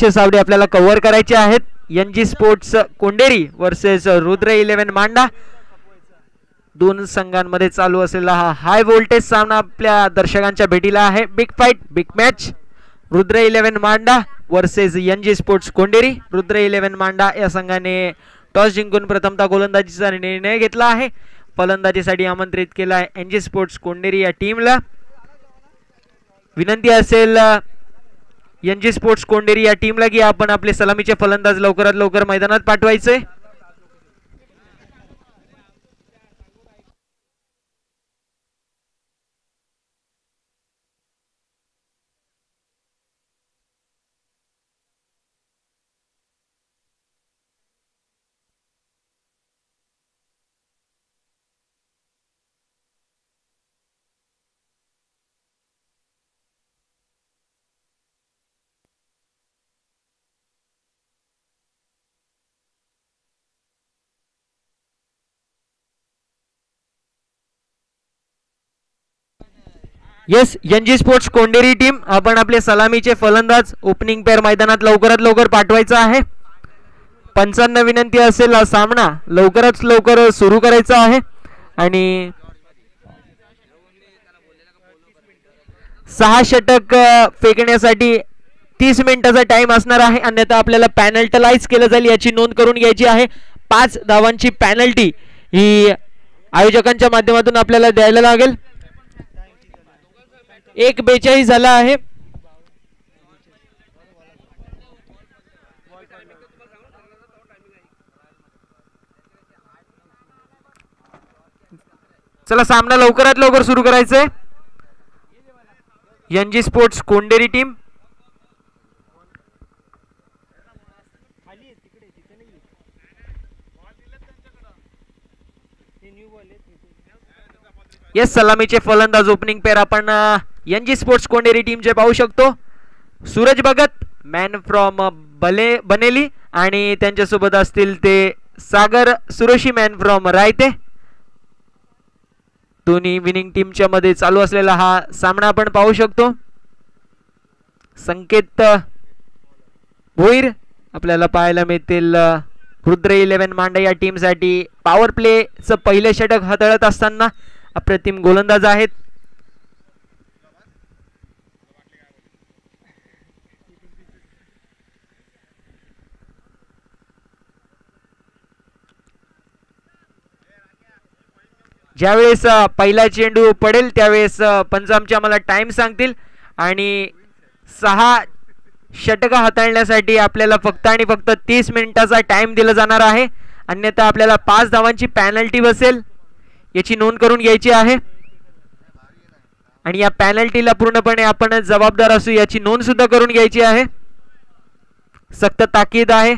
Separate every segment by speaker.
Speaker 1: 500 सावडी आपल्याला कव्हर करायचे आहेत. NG स्पोर्ट्स कोंडेरी वर्सेस रुद्र 11 मांडा. दोन संघांमध्ये चालू असलेला हा हाय व्होल्टेज सामना आपल्या दर्शकांच्या भेटीला आहे. Big fight, big match. Rudra 11 मांडा वर्सेस NG स्पोर्ट्स कोंडेरी. रुद्र 11 मांडा या संघाने टॉस जिंकून प्रथमतः गोलंदाजीचा निर्णय घेतला आहे. फलंदाजीसाठी आमंत्रित केला आहे NG स्पोर्ट्स कोंडेरी या टीमला. विनंती असेल NG स्पोर्ट्स कोंडेरी या टीमला की आपण आपले सलामीचे फलंदाज लवकरात लवकर मैदानात पाठवायचे. येस, NG स्पोर्ट्स कोंडेरी टीम, आपण आपले सलामीचे फलंदाज ओपनिंग पेअर मैदानात लवकरात लवकर पाठवायचा आहे. पंचांना विनंती असेल हा सामना लवकरात लवकर सुरू करायचा आहे. आणि 6 षटक फेकण्यासाठी 30 मिनिटाचा टाइम असणार आहे. अन्यथा आपल्याला पॅनल्टलाइज केलं जाईल याची नोंद करून घ्यायची आहे. 5 धावांची पॅनल्टी ही आयोजकांच्या माध्यमातून आपल्याला द्यायला लागेल. 1:42 झाला आहे. चला सामना लवकरात लवकर सुरू करायचा आहे. NG स्पोर्ट्स कोंडेरी टीम येस, सलामीचे फलंदाज ओपनिंग पेअर आपण NG स्पोर्ट्स कोंडेरी टीमचे पाहू शकतो. सूरज भगत मॅन फ्रॉम बनेली आणि त्यांच्यासोबत असतील ते सागर सुरोशी मॅन फ्रॉम रायते. दोन्ही विनिंग टीमच्या मध्ये चालू असलेला हा सामना आपण पाहू शकतो. संकेत भोईर आपल्याला पाहायला मिळतील. रुद्र 11 मांडा या टीमसाठी पॉवर प्लेचं पहिले षटक हाताळत असताना अप्रतिम गोलंदाज आहेत. ज्यावेळेस पहिला चेंडू पडेल त्यावेळेस पंच आमचे आम्हाला टाइम सांगतील आणि 6 षटक हाताळण्यासाठी आपल्याला फक्त आणि फक्त 30 मिनिटाचा टाइम दिला जाणार आहे. अन्यथा आपल्याला 5 धावांची पॅनल्टी बसेल याची नोंद करून घ्यायची आहे. आणि या पॅनल्टीला पूर्णपणे आपण जबाबदार असू याची नोंद सुद्धा करून घ्यायची आहे. सक्त ताकीद आहे.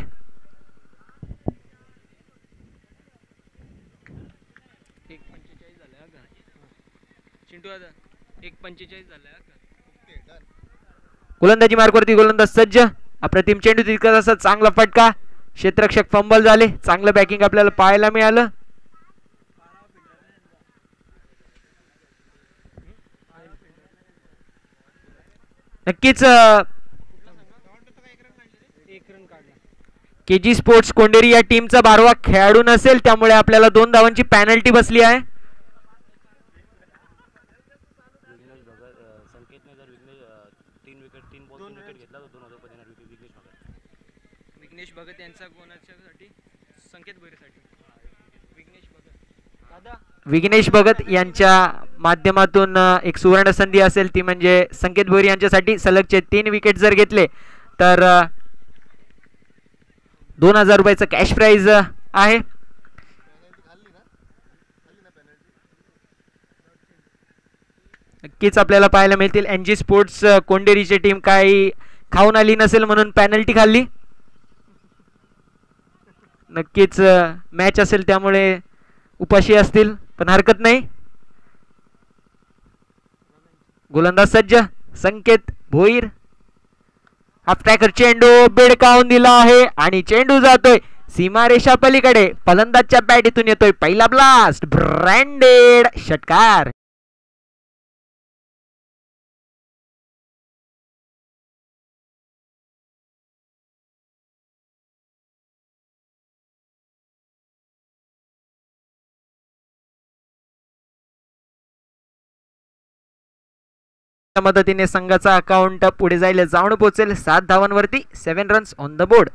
Speaker 1: गोलंदाजी मार्कवरती गोलंदाज सज्ज. अप्रतिम चेंडू तितकाच असा चांगला फटका. क्षेत्ररक्षक फंबल झाले. चांगलं बॅकिंग आपल्याला पाहायला मिळालं. नक्कीच KG स्पोर्ट्स कोंडेरी या टीमचा 12वा खेळाडू नसेल त्यामुळे आपल्याला 2 धावांची पॅनल्टी बसली आहे. विघ्नेश भगत यांच्या माध्यमातून एक सुवर्ण संधी असेल ती म्हणजे संकेत भोईर यांच्यासाठी सलगचे 3 विकेट जर घेतले तर 2000 रुपयाचं कॅश प्राइज आहे. नक्कीच आपल्याला पाहायला मिळतील NG स्पोर्ट्स कोंडेरीची टीम काही खाऊन आली नसेल म्हणून पॅनल्टी खाल्ली. नक्कीच मॅच असेल त्यामुळे उपाशी असतील पण हरकत नाही. गोलंदाज सज्ज संकेत भोईर. हाफ ट्रॅकर चेंडू बेडकावून दिला आहे आणि चेंडू जातोय सीमारेषा पलीकडे. फलंदाजच्या बॅटीतून येतोय पहिला ब्लास्ट. ब्रँडेड षटकार. मदतीने संघाचा अकाउंट पुढे जायला जाऊन पोहोचेल 7 धावांवरती 7 रन्स ऑन द बोर्ड.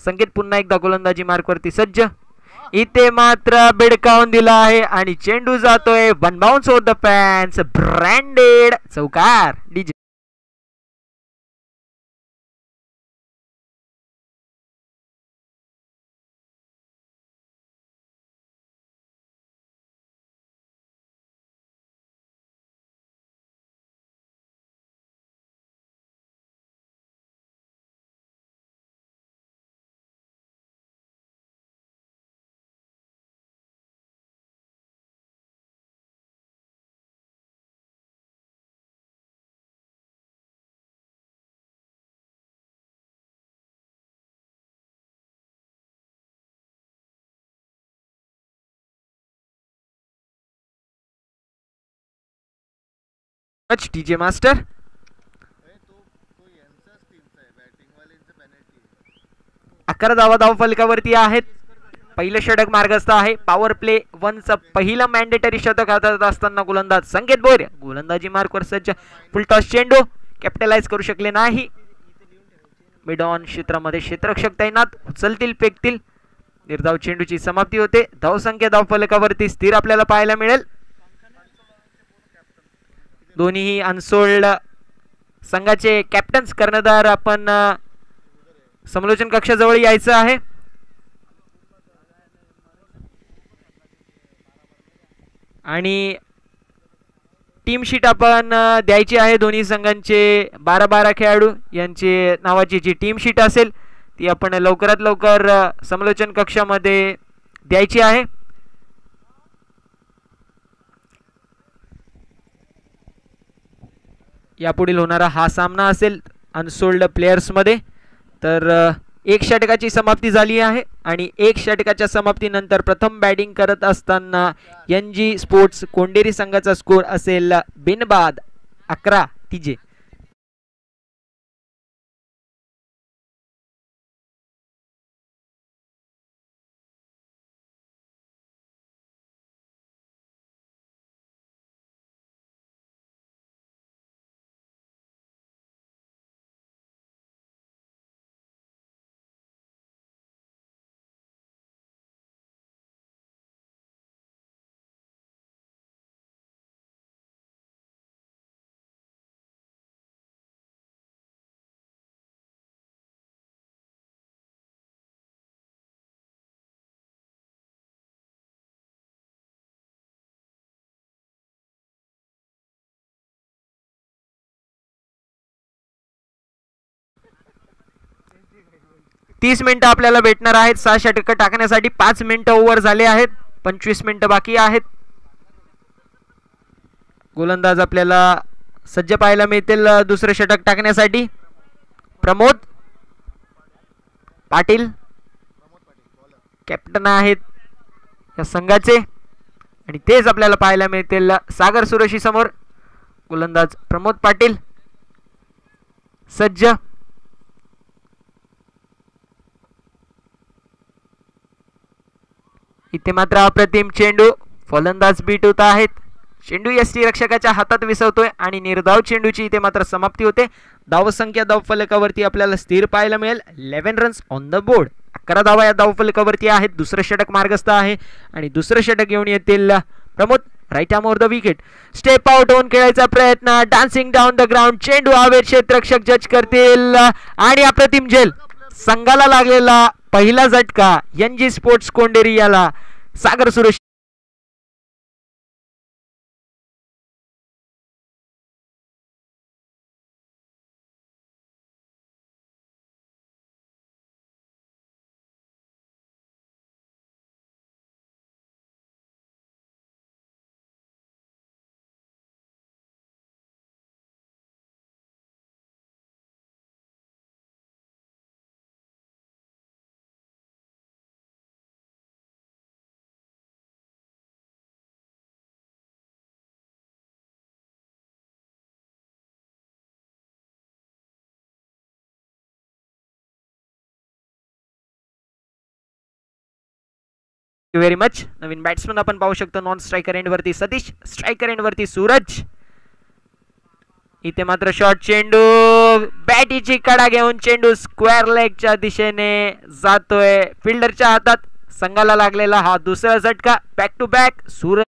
Speaker 1: संकेत पुन्हा एकदा गोलंदाजी मार्कवरती सज्ज. इथे मात्र बेडकावून दिला आहे आणि चेंडू जातोय one bounce over the fans. Branded चौकार. DJ DJ master. 11 धावा धाव फलकावरती आहेत. पहिलं षटक मार्गस्थ आहे. पॉवर प्ले 1चं पहिलं मॅन्डेटरी शतक हातात असताना गोलंदाज संकेत बोर गोलंदाजी मार्कवर सज्ज. फुलटॉस चेंडू कॅपिटलाइज करू शकले नाही. मिड ऑन क्षेत्रामध्ये क्षेत्ररक्षक तैनात. उचलतील फेकतील. निर्धाव चेंडूची समाप्ती होते. धावसंख्या धाव फलकावरती स्थिर आपल्याला पाहायला मिळेल. दोन्ही अनसोल्ड संघाचे कॅप्टन्स कर्णधार आपण समालोचन कक्षाजवळ यायचं आहे. आणि टीम शीट आपण द्यायची आहे. दोन्ही संघांचे 12-12 खेळाडू यांचे नावाची जी टीम शीट असेल ती आपण लवकरात लवकर समालोचन कक्षामध्ये द्यायची आहे. यापुढील होणारा हा सामना असेल अनसोल्ड प्लेयर्स मध्ये. तर एक षटकाची समाप्ती झाली आहे आणि एक षटकाच्या समाप्तीनंतर प्रथम बॅटिंग करत असताना NG स्पोर्ट्स कोंडेरी संघाचा स्कोर असेल बिनबाद 11 TJ. तीस मिनिटं आपल्याला भेटणार आहेत 6 षटक टाकण्यासाठी. 5 मिनिटं ओव्हर झाले आहेत. 25 मिनिटं बाकी आहेत. गोलंदाज आपल्याला सज्ज पाहायला मिळतील दुसरे षटक टाकण्यासाठी. प्रमोद पाटील कॅप्टन आहेत या संघाचे आणि तेच आपल्याला पाहायला मिळतील सागर सुरेशी समोर. गोलंदाज प्रमोद पाटील सज्ज. इथे मात्र अप्रतिम चेंडू. फलंदाज बीट होत आहेत. चेंडू यष्टी रक्षकाच्या हातात विसवतोय आणि निर्धाव चेंडूची इथे मात्र समाप्ती होते. धावसंख्या धाव फलकावरती आपल्याला स्थिर पाहायला मिळेल 11 रन्स ऑन द बोर्ड. 11 धावा या धाव फलकावरती आहेत. दुसरं षटक मार्गस्थ आहे आणि दुसरं षटक घेऊन येतील Pramod. Right arm over the wicket. Step out होऊन खेळायचा प्रयत्न. Dancing down the ground. चेंडू हवेत. क्षेत्ररक्षक जज करतील आणि अप्रतिम झेल. संघाला लागलेला पहिला झटका NG स्पोर्ट्स कोंडेरी याला. सागर सुरेश व्हेरी मच. नवीन बॅट्समन आपण पाहू शकतो. नॉन स्ट्रायकर एंड वरती सतीश. स्ट्रायकर एंड वरती सूरज. इथे मात्र शॉर्ट चेंडू, बॅटीची कडा घेऊन चेंडू स्क्वेअर लेगच्या दिशेने जातोय. फिल्डरच्या हातात संघाला लागलेला हा दुसरा झटका. बॅक टू बॅक सूरज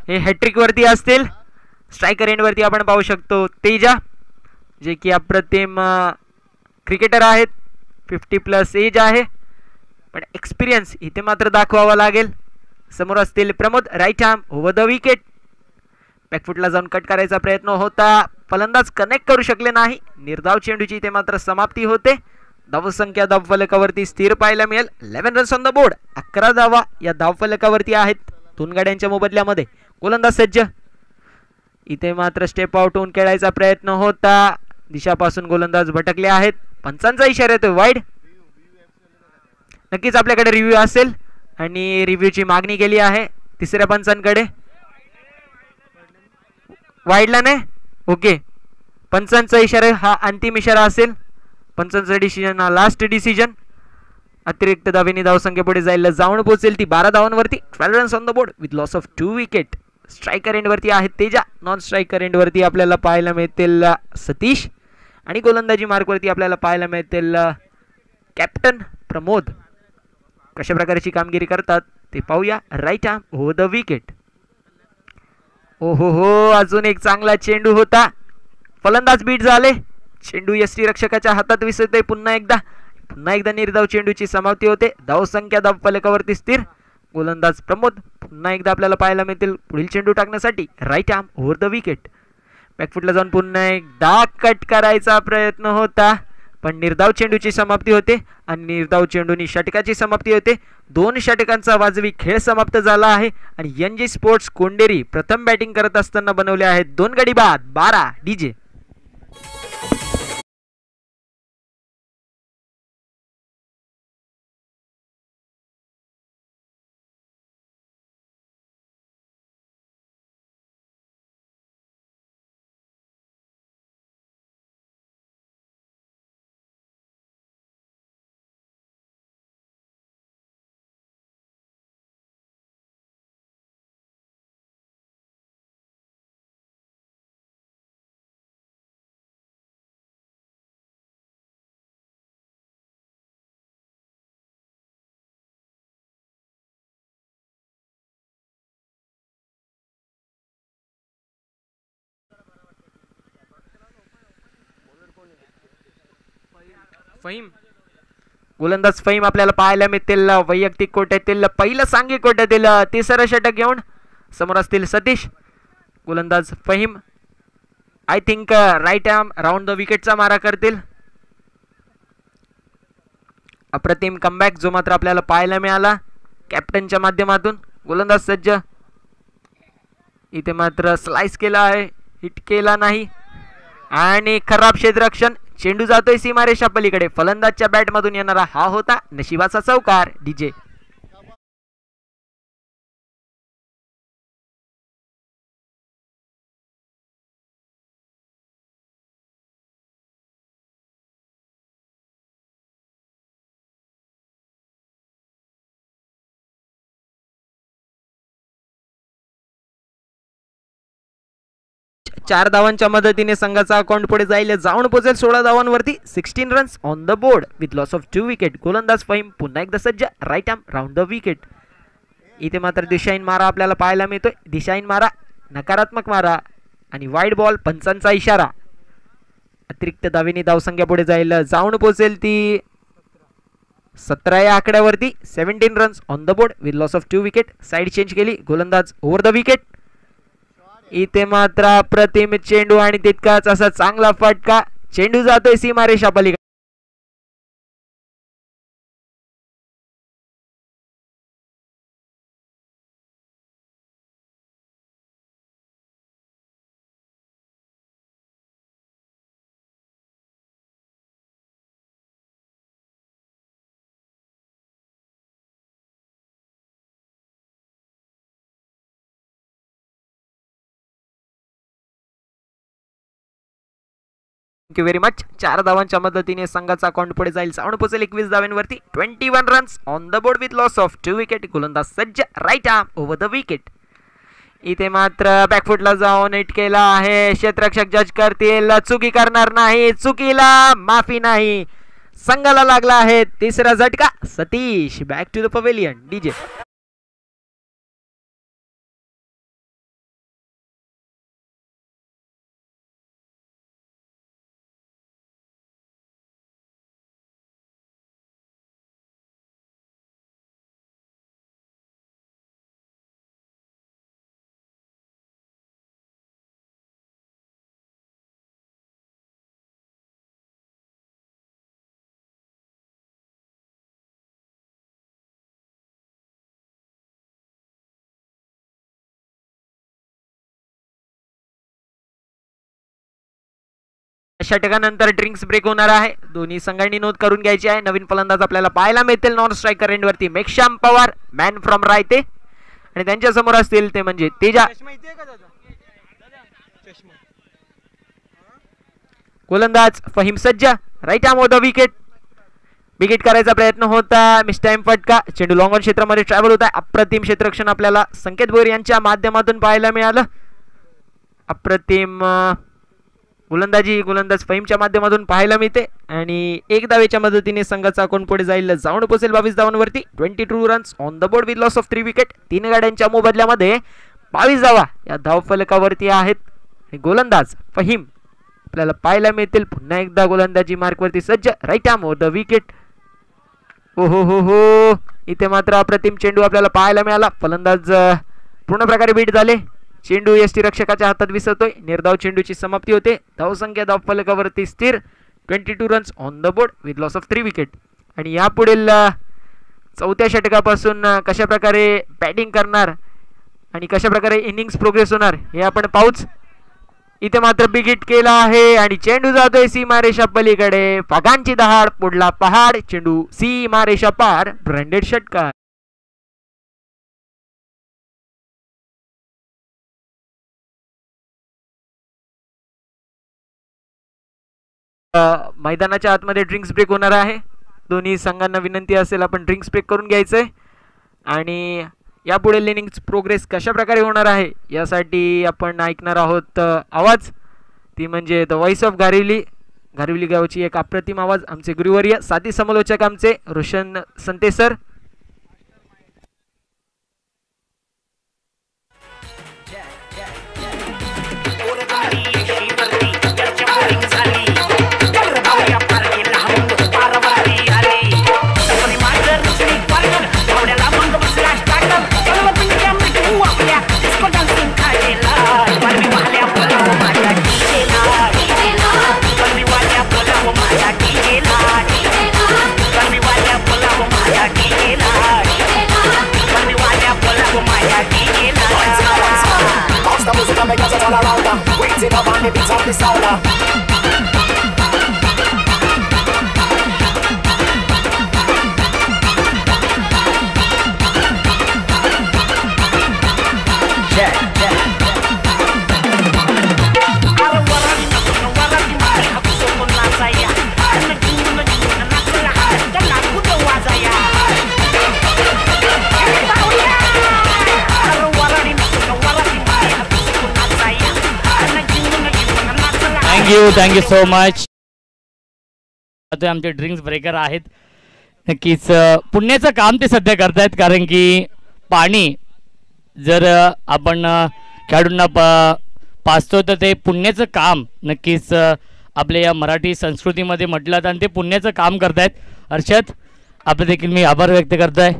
Speaker 1: हे हॅट्रिक वरती असतील. स्ट्रायकर एंड वरती आपण पाहू शकतो तेजा, जे की अप्रतिम क्रिकेटर आहेत. 50+ एज आहे, पण एक्सपिरियन्स इथे मात्र दाखवावा लागेल. समोर असतील Pramod, right arm over the wicket. बॅकफुटला जाऊन कट करायचा प्रयत्न होता, फलंदाज कनेक्ट करू शकले नाही. निर्धाव चेंडूची इथे मात्र समाप्ती होते. धावसंख्या धावफलकावरती स्थिर पाहायला मिळेल. 11 रन्स ऑन द बोर्ड. 11 धावा या धावफलकावरती आहेत 2 गाड्यांच्या मोबदल्यामध्ये. गोलंदाज सज्ज. इथे मात्र स्टेप आउट होऊन खेळायचा प्रयत्न होता. दिशापासून गोलंदाज भटकले आहेत. पंचांचा इशारा येतोय वाईड. नक्कीच आपल्याकडे रिव्ह्यू असेल आणि रिव्ह्यूची मागणी केली आहे तिसऱ्या पंचांकडे. वाईडला नाही, ओके. पंचांचा इशारा हा अंतिम इशारा असेल. पंचांचा डिसिजन हा लास्ट डिसिजन. अतिरिक्त धावेने धावसंख्या पुढे जायला जाऊन पोहोचेल ती 12 धावांवरती. 12 runs on the board with loss of 2 wicket. Striker end वरती आहेत तेजा. नॉन स्ट्रायकर एंड वरती आपल्याला पाहायला मिळतील सतीश आणि गोलंदाजी मार्क वरती आपल्याला पाहायला मिळतील कॅप्टन प्रमोद. कशा प्रकारची कामगिरी करतात ते पाहूया. Right arm over the wicket. ओहो हो, अजून एक चांगला चेंडू होता. फलंदाज बीट झाले. चेंडू यष्टी रक्षकाच्या हातात विसरतोय. पुन्हा एकदा निर्धाव चेंडूची समाप्ती होते. धावसंख्या धावफलकावरती स्थिर. गोलंदाज प्रमोद पुन्हा एकदा आपल्याला पाहायला मिळतील पुढील चेंडू टाकण्यासाठी. Right arm over the wicket. बॅकफुटला जाऊन पुन्हा एकदा कट करायचा प्रयत्न होता, पण निर्धाव चेंडूची समाप्ती होते आणि निर्धाव चेंडूनी षटकाची समाप्ती होते. 2 षटकांचा वाजवी खेळ समाप्त झाला आहे आणि NG स्पोर्ट्स कोंडेरी प्रथम बॅटिंग करत असताना बनवले आहेत 2 गडी बाद. 12 डीजे. फहीम, गोलंदाज फहीम आपल्याला पाहायला मिळतील वैयक्तिक कोट्यातील पहिलं सांघिक कोट्यातील तिसरं षटक घेऊन. समोर असतील सतीश. गोलंदाज Faheem I think right arm round the विकेटचा मारा करतील. अप्रतिम कमबॅक जो मात्र आपल्याला पाहायला मिळाला कॅप्टनच्या माध्यमातून. गोलंदाज सज्ज. इथे मात्र स्लाइस केला आहे, हिट केला नाही आणि खराब क्षेत्ररक्षण. चेंडू जातोय सीमारेषा पलीकडे. फलंदाजच्या बॅटमधून येणारा हा होता नशिबाचा चौकार. डीजे. चार धावांच्या मदतीने संघाचा अकाउंट पुढे जाईल, जाऊन पोहोचेल 16 धावांवरती. 16 runs on the board with loss of 2 wicket. गोलंदाज फहीम पुन्हा एकदा सज्ज. Right arm round the wicket. इथे मात्र दिशाहीन मारा आपल्याला पाहायला मिळतोय. दिशाहीन मारा, नकारात्मक मारा आणि वाईड बॉल. पंचांचा इशारा. अतिरिक्त धावेने धावसंख्या पुढे जाईल, जाऊन पोहोचेल ती 17 या आकड्यावरती. 17 runs on the board with loss of 2 wicket. Side change केली. गोलंदाज ओव्हर द विकेट. इथे मात्र अप्रतिम चेंडू आणि तितकाच असा चांगला फटका. चेंडू जातोय सीमारेषा पलीकडे. Thank you very much. 4 धावांच्या मदतीने संघाचा अकाउंट पुढे जाईल. साऊंड पोहोचेल 21 धावांवरती. 21 runs on the board with loss of 2 wicket. गोलंदाज सज्ज, right arm over the wicket. इथे मात्र बॅकफुटला जाऊन हिट केला आहे. क्षेत्ररक्षक जज करतील, चुकी करणार नाही, चुकीला माफी नाही. संघाला लागला आहे तिसरा झटका. Satish back to the pavilion. DJ षटकानंतर ड्रिंक्स ब्रेक होणार आहे. दोन्ही संघांनी नोंद करून घ्यायची आहे. नवीन फलंदाज आपल्याला पाहायला मिळतील नॉन स्ट्रायकर एंडवरती. मेघश्याम पवार मॅन फ्रॉम रायते आणि त्यांच्या समोर असतील ते म्हणजे तेजा. गोलंदाज फहीम सज्जा, right arm the wicket. Wicket करायचा प्रयत्न होता. मिस टाइम फटका. चेंडू लॉंग ऑन क्षेत्रामध्ये ट्रॅव्हल होता. अप्रतिम क्षेत्ररक्षण आपल्याला संकेत भोईर यांच्या माध्यमातून पाहायला मिळालं. अप्रतिम गोलंदाजी गोलंदाज फहीमच्या माध्यमातून पाहायला मिळते आणि 1 धावेच्या मदतीने संघाचा अकाउंट पुढे जाईल. जाऊन पोहोचेल 22 धावांवरती. 22 runs on the board with loss of 3 wicket. 3 गाड्यांच्या मोबदल्यामध्ये 22 धावा या धावफलकावरती आहेत. गोलंदाज फहीम आपल्याला पाहायला मिळतील पुन्हा एकदा गोलंदाजी मार्कवरती सज्ज, राईट आर्म द विकेट. हो हो हो हो, इथे मात्र अप्रतिम चेंडू आपल्याला पाहायला मिळाला. फलंदाज पूर्ण प्रकारे बीट झाले. चेंडू यष्टीरक्षकाच्या हातात विसरतोय. निर्धाव चेंडूची समाप्ती होते. धावसंख्या धावफलकावरती स्थिर. 22 runs on the board with loss of 3 wicket. आणि यापुढील चौथ्या षटकापासून कशा प्रकारे बॅटिंग करणार आणि कशा प्रकारे इनिंग्स प्रोग्रेस होणार हे आपण पाहूच. इथे मात्र बिग हिट केला आहे आणि चेंडू जातोय सीमारेषा पलीकडे. पगांची दहाड, पुढला पहाड. चेंडू सीमारेषा पार. ब्रँडेड षटकार. मैदानाच्या आतमध्ये ड्रिंक्स ब्रेक होणार आहे. दोन्ही संघांना विनंती असेल आपण ड्रिंक्स ब्रेक करून घ्यायचंय आणि यापुढे इनिंग्स प्रोग्रेस कशा प्रकारे होणार आहे यासाठी आपण ऐकणार आहोत आवाज. ती म्हणजे द व्हॉइस ऑफ घारिवली. घारिवली गावची एक अप्रतिम आवाज. आमचे गुरुवर्य साथी समालोचक आमचे Roshan संते sir.
Speaker 2: Thank you so much. आमचे ड्रिंक्स ब्रेकर आहेत. नक्कीच पुण्याचं काम ते सध्या करतायत कारण की पाणी जर आपण खेळाडूंना पाचतो तर ते पुण्याचं काम नक्कीच आपल्या या मराठी संस्कृतीमध्ये म्हटलं तर आणि ते पुण्याचं काम करतायत. हर्षद आपलं देखील मी आभार व्यक्त करतोय.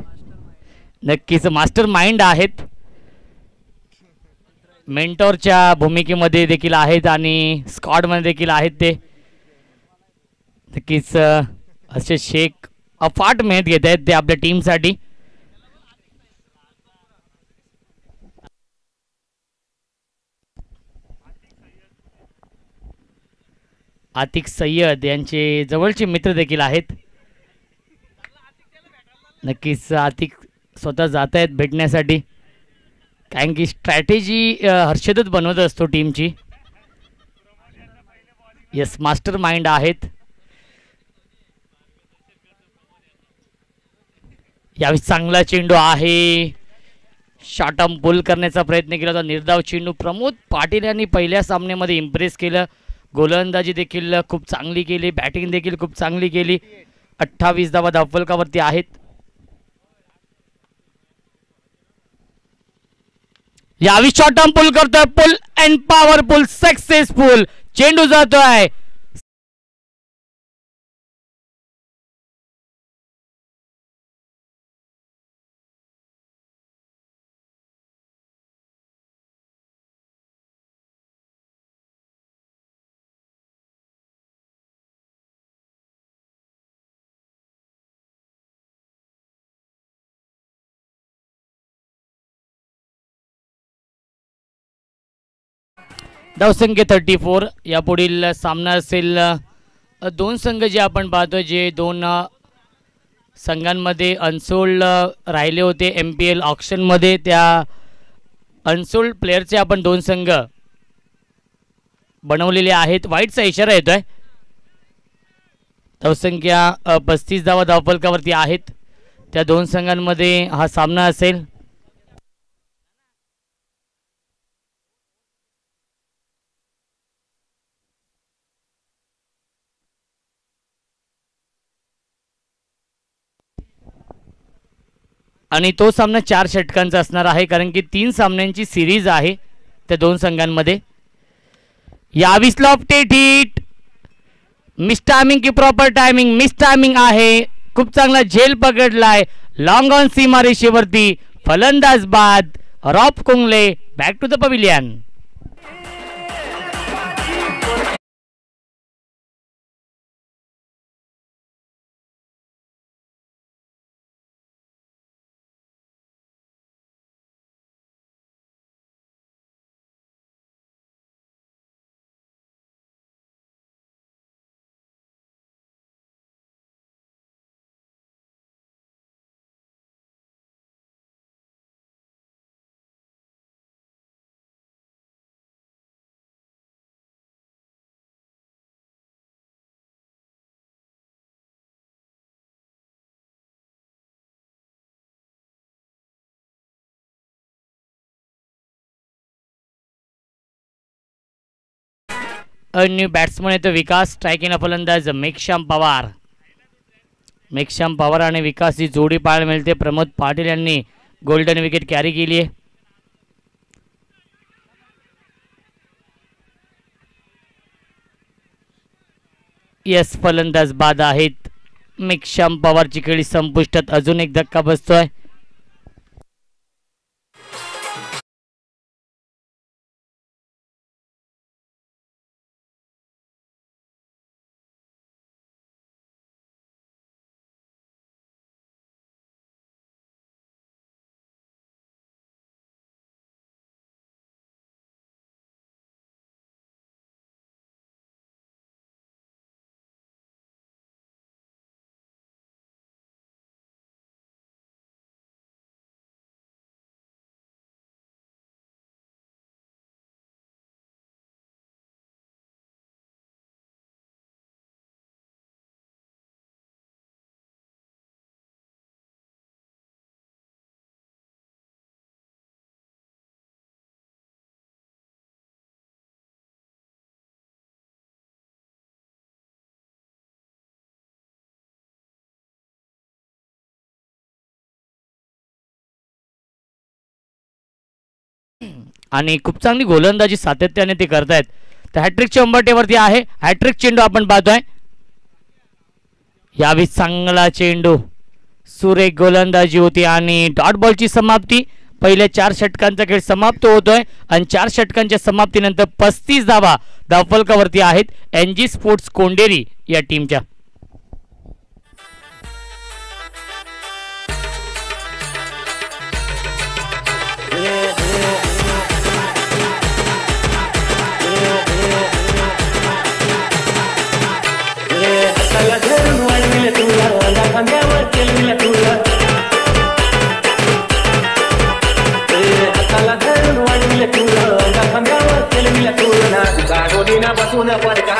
Speaker 2: नक्कीच मास्टर माइंड आहेत. मेंटॉरच्या भूमिकेमध्ये देखील आहेत आणि स्क्वॉडमध्ये देखील आहेत. ते नक्कीच असे शेख अफाट मेहनत घेत आहेत ते आपल्या टीमसाठी. आतिक सय्यद यांचे जवळचे मित्र देखील आहेत. नक्कीच आतिक स्वतः जात आहेत भेटण्यासाठी कारण की स्ट्रॅटेजी हर्षदच बनवत असतो टीमची. येस, मास्टर माइंड आहेत. यावेळी चांगला चेंडू आहे, शॉर्ट आर्म पुल करण्याचा प्रयत्न केला होता. निर्धाव चेंडू. प्रमोद पाटील यांनी पहिल्या सामन्यामध्ये इम्प्रेस केलं. गोलंदाजी देखील खूप चांगली केली, बॅटिंग देखील खूप चांगली केली. 28 धावा धावफलकावरती आहेत. यावेळी शॉर्ट आर्म पुल करतोय, पुल अँड पॉवरफुल, सक्सेसफुल. चेंडू जातोय. धावसंख्या 34. यापुढील सामना असेल दोन संघ जे आपण पाहतो, जे दोन संघांमध्ये अनसोल्ड राहिले होते MPL ऑक्शनमध्ये, त्या अनसोल्ड प्लेयरचे आपण दोन संघ बनवलेले आहेत. वाईटचा इशारा येतोय. धावसंख्या 35 धावा धावफलकावरती आहेत. त्या दोन संघांमध्ये हा सामना असेल. आणि तो सामना 4 षटकांचा असणार आहे, कारण की 3 सामन्यांची सिरीज आहे त्या दोन संघांमध्ये. यावेळी लॉफ्टेड हिट, मिस टायमिंग की प्रॉपर टायमिंग, मिस टायमिंग आहे. खूप चांगला झेल पकडलाय, लॉंग ऑन सीमारेषेवरती. फलंदाज बाद. Rob Kungle back to the pavilion. New batsman येतो विकास. स्ट्रायकिंगला फलंदाज मेघश्याम पवार. मेघश्याम पवार आणि विकासची जोडी पाहायला मिळते. प्रमोद पाटील यांनी गोल्डन विकेट कॅरी केली आहे. यस, फलंदाज बाद आहेत. मेघश्याम पवारची खेळी संपुष्टात. अजून एक धक्का बसतोय. आणि खूप चांगली गोलंदाजी सातत्याने ते करतायत. तर हॅट्रिकच्या उंबरठ्यावरती आहे. हॅट्रिक चेंडू आपण पाहतोय. यावेळी चांगला चेंडू, सुरेख गोलंदाजी होती आणि डॉट बॉलची समाप्ती. पहिल्या 4 षटकांचा खेळ समाप्त होतोय आणि 4 षटकांच्या समाप्तीनंतर 35 धावा धावफलकावरती आहेत NG स्पोर्ट्स कोंडेरी या टीमच्या.
Speaker 3: बसून पडका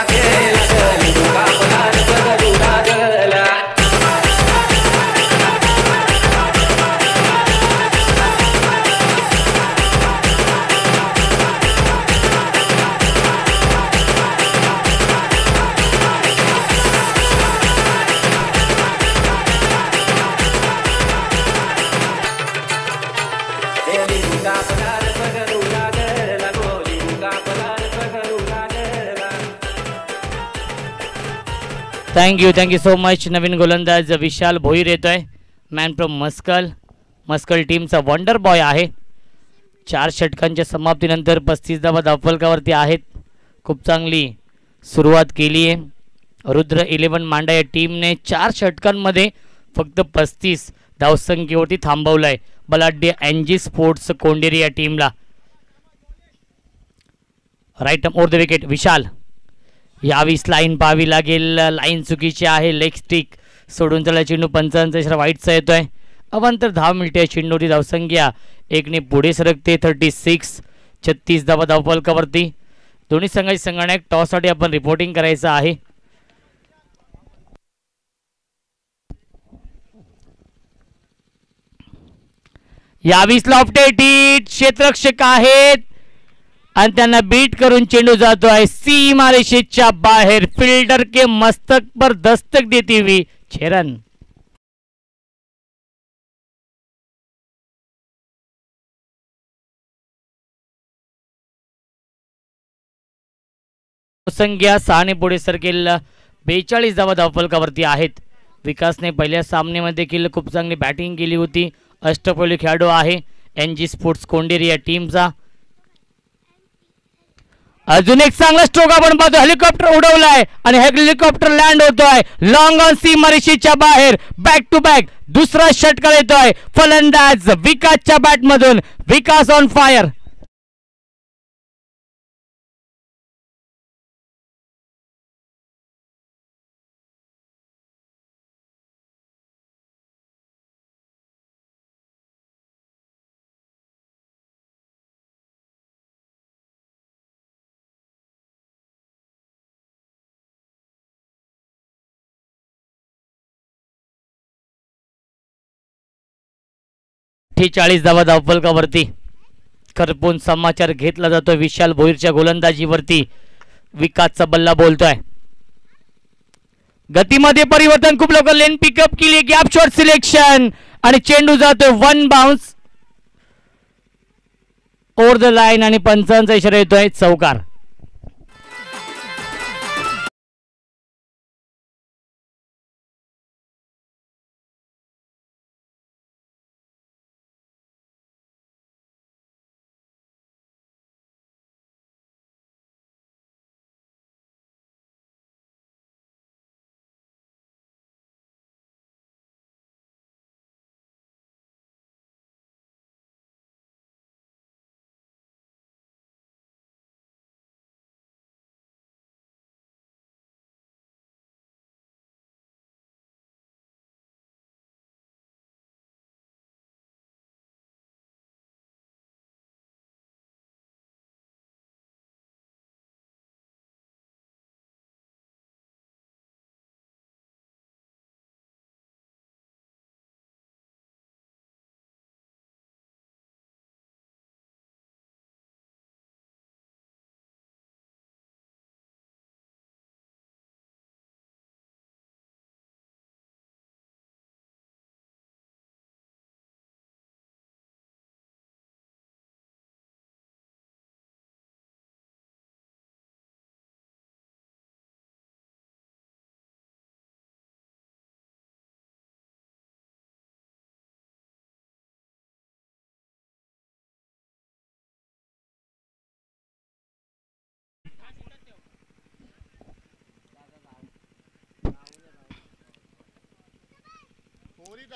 Speaker 2: थँक्यू सो मच. नवीन गोलंदाज विशाल भोईर येतोय, मॅन फ्रॉम मस्कल टीमचा वंडर बॉय आहे. 4 षटकांच्या समाप्तीनंतर 35 धावा धावफलकावरती आहेत. खूप चांगली सुरुवात केली आहे. रुद्र 11 मांडा या टीमने 4 षटकांमध्ये फक्त 35 धावसंख्येवरती थांबवलंय बलाढ्य एनजी स्पोर्ट्स कोंडेरी या टीमला. Right over the wicket Vishal. यावीस लाईन पाहावी लागेल, लाईन चुकीची आहे. लेग स्टिक सोडून त्याला चेंडू पंचांचा इशारा वाईटचा येतोय. अवांतर 10 मिनिटे चेंडूची धावसंख्या 1ने पुढे सरकते. 36 धावा धावफलकावरती. दोन्ही संघाची संगणक टॉससाठी आपण रिपोर्टिंग करायचं आहे. यावीस लॉफ्टेड हिट, क्षेत्ररक्षक आहेत आणि त्यांना बीट करून चेंडू जातो आहे सीमा रेषेच्या बाहेर. फील्डर के मस्तक पर दस्तक देती हुई 6 रन. संख्या 6ने पुढे सरकेल. 42 धावा धावफलकावरती आहेत. विकासने पहिल्या सामन्यामध्ये देखील खूप चांगली बॅटिंग केली होती. अष्टपैलू खेळाडू आहे एनजी स्पोर्ट्स कोंडेरी या टीमचा. अजून एक चांगला स्ट्रोक आपण पाहतो. हेलिकॉप्टर उडवलाय आणि हेलिकॉप्टर लँड होतोय लॉंग ऑन सीमारेषेच्या बाहेर. बॅक टू बॅक दुसरा षटकार येतोय फलंदाज विकासच्या बॅटमधून. विकास ऑन फायर. अठ्ठेचाळीस धावा धावफलकावरती. खरपून समाचार घेतला जातो विशाल भोईरच्या गोलंदाजीवरती. विकासचा बल्ला बोलतोय. गतीमध्ये परिवर्तन, खूप लवकर लेन पिकअप केली. गॅप शॉट सिलेक्शन आणि चेंडू जातोय 1 बाउन्स ओव्हर द लाईन आणि पंचांचा इशारा येतोय चौकार.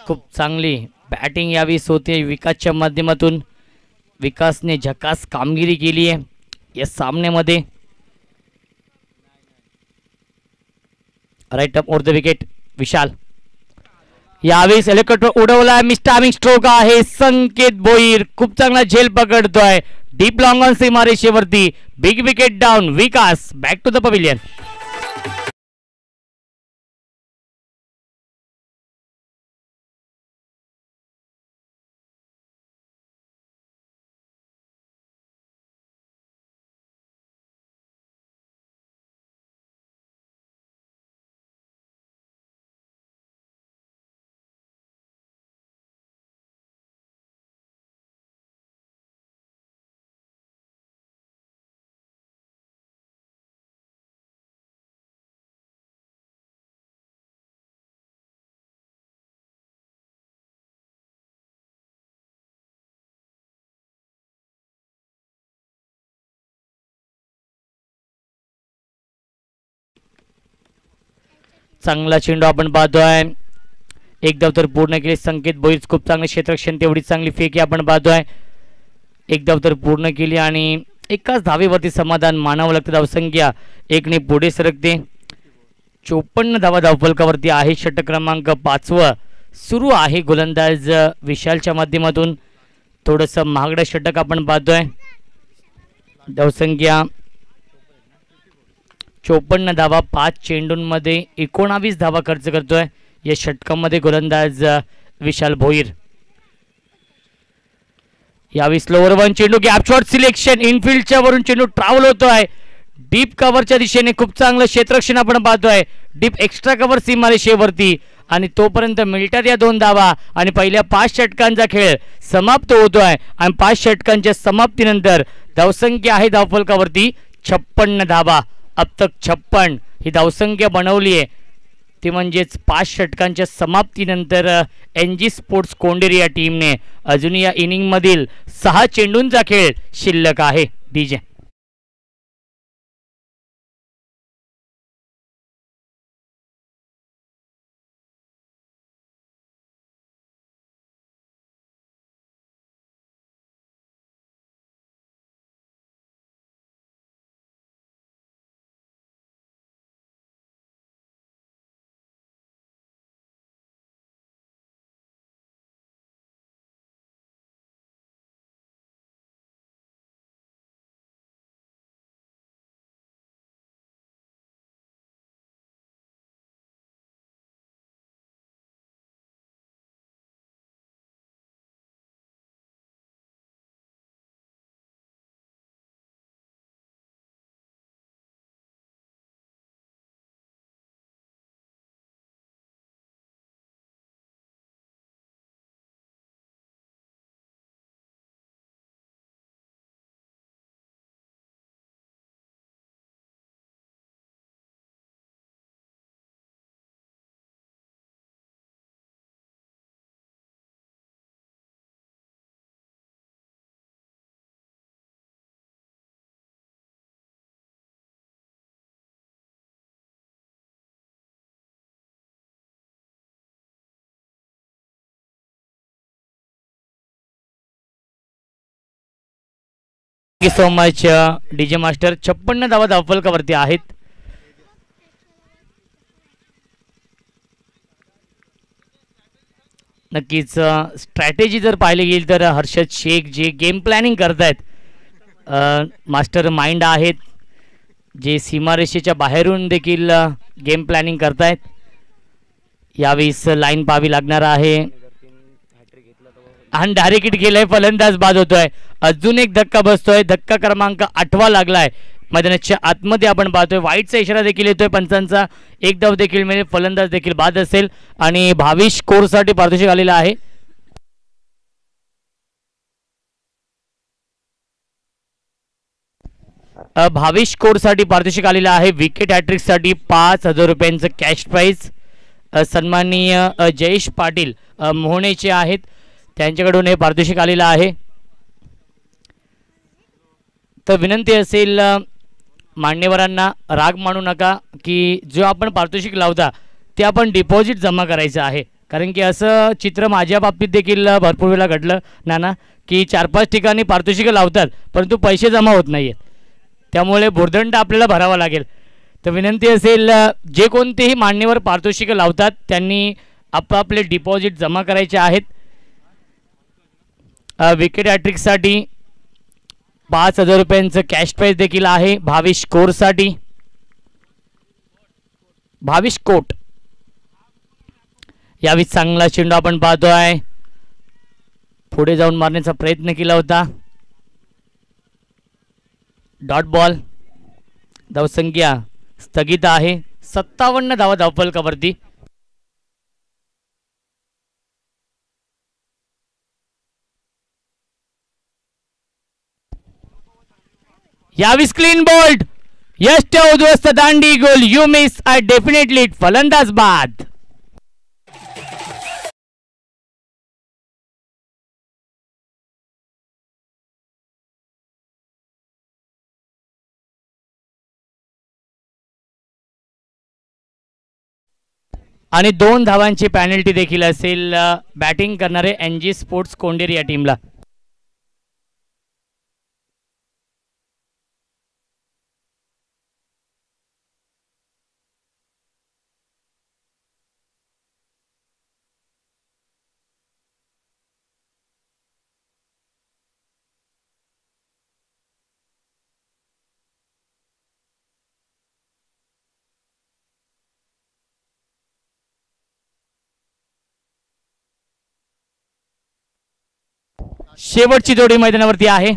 Speaker 2: खूप चांगली बॅटिंग यावेळेस होते विकासच्या माध्यमातून. विकासने झकास कामगिरी केली आहे या सामन्यामध्ये. Right up over the wicket Vishal. यावेळेस हेलिकॉप्टर उडवलाय. मिस्टामिंग स्ट्रोक आहे संकेत भोईर. खूप चांगला झेल पकडतोय डीप लॉंग ऑन सीमारेषेवरती. Big wicket down. Vikas back to the pavilion. चांगला चेंडू आपण पाहतोय. एक धाव तर पूर्ण केली संकेत भोईर. खूप चांगले क्षेत्ररक्षण, तेवढी चांगली फेकी आपण पाहतोय. एक धाव तर पूर्ण केली आणि एकाच धावेवरती समाधान मानावं लागतं. धावसंख्या 1ने पुढे सरकते. 54 धावा धावफलकावरती आहे. षटक क्रमांक 5 सुरू आहे. गोलंदाज विशालच्या माध्यमातून थोडंसं महागडं षटक आपण पाहतोय. धावसंख्या 54 धावा, 5 चेंडूंमध्ये 19 धावा खर्च करतोय या षटकामध्ये गोलंदाज विशाल भोईर. यावेळी स्लोवर वन चेंडू, गॅप शॉट सिलेक्शन, इनफिल्डच्या वरून चेंडू ट्रॅव्हल होतोय डीप कव्हरच्या दिशेने. खूप चांगलं क्षेत्ररक्षण आपण पाहतोय. डीप एक्स्ट्रा कव्हर सीमारेषेवरती आणि तोपर्यंत मिळतात या 2 धावा आणि पहिल्या 5 षटकांचा खेळ समाप्त होतोय. आणि 5 षटकांच्या समाप्तीनंतर धावसंख्या आहे धावफलकावरती 56 धावा. अब तक 56 ही धावसंख्या बनवली आहे. ते म्हणजेच 5 षटकांच्या समाप्तीनंतर NG स्पोर्ट्स कोंडेरी या टीमने अजून या इनिंगमधील 6 चेंडूंचा खेळ शिल्लक आहे. DJ thank you so much DJ master. 56 धावा धावफलकावरती आहेत. नक्कीच स्ट्रॅटेजी जर पाहिली गेली तर हर्षद शेख जे गेम प्लॅनिंग करतायत, मास्टर माइंड आहेत, जे सीमारेषेच्या बाहेरून देखील गेम प्लॅनिंग करतायत. यावेळीस लाईन पाहावी लागणार आहे आणि डायरेक्ट हिट गेलाय. फलंदाज बाद होतोय. अजून एक धक्का बसतोय. धक्का क्रमांक 8 लागलाय. मैदानाच्या आतमध्ये आपण पाहतोय. वाईटचा इशारा देखील येतोय पंचांचा. एक धाव देखील मिळेल. फलंदाज देखील बाद असेल आणि भाविश कोरसाठी पारितोषिक आलेला आहे. भाविश कोरसाठी पारितोषिक आलेला आहे. विकेट हॅट्रिक साठी 5,000 रुपयांचं कॅश प्राइज सन्माननीय जयेश पाटील मोहनेचे आहेत, त्यांच्याकडून हे पारितोषिक आलेलं आहे. तर विनंती असेल मान्यवरांना, राग मानू नका की जो आपण पारितोषिक लावता ते आपण डिपॉझिट जमा करायचं आहे. कारण की असं चित्र माझ्या बाबतीत देखील भरपूर वेळा घडलं नाना, की 4-5 ठिकाणी पारितोषिकं लावतात परंतु पैसे जमा होत नाही आहेत. त्यामुळे भुर्दंड आपल्याला भरावा लागेल. तर विनंती असेल जे कोणतेही मान्यवर पारितोषिकं लावतात त्यांनी आपापले डिपॉझिट जमा करायचे आहेत. विकेट हॅट्रिकसाठी 5,000 रुपयांचं कॅश प्राइज देखील आहे भाविश कोरसाठी. भाविश कोट यावेळी चांगला चेंडू आपण पाहतोय. पुढे जाऊन मारण्याचा प्रयत्न केला होता. Dot ball. धावसंख्या स्थगित आहे. 57 धावा धावफलकावरती. यावेळी क्लीन बोल्ड. यश उद्ध्वस्त दांडी गोल. You miss I definitely. फलंदाज बाद. आणि 2 धावांची पॅनल्टी देखील असेल बॅटिंग करणारे NG स्पोर्ट्स कोंडेरी या टीमला. शेवटची जोडी मैदानावरती आहे.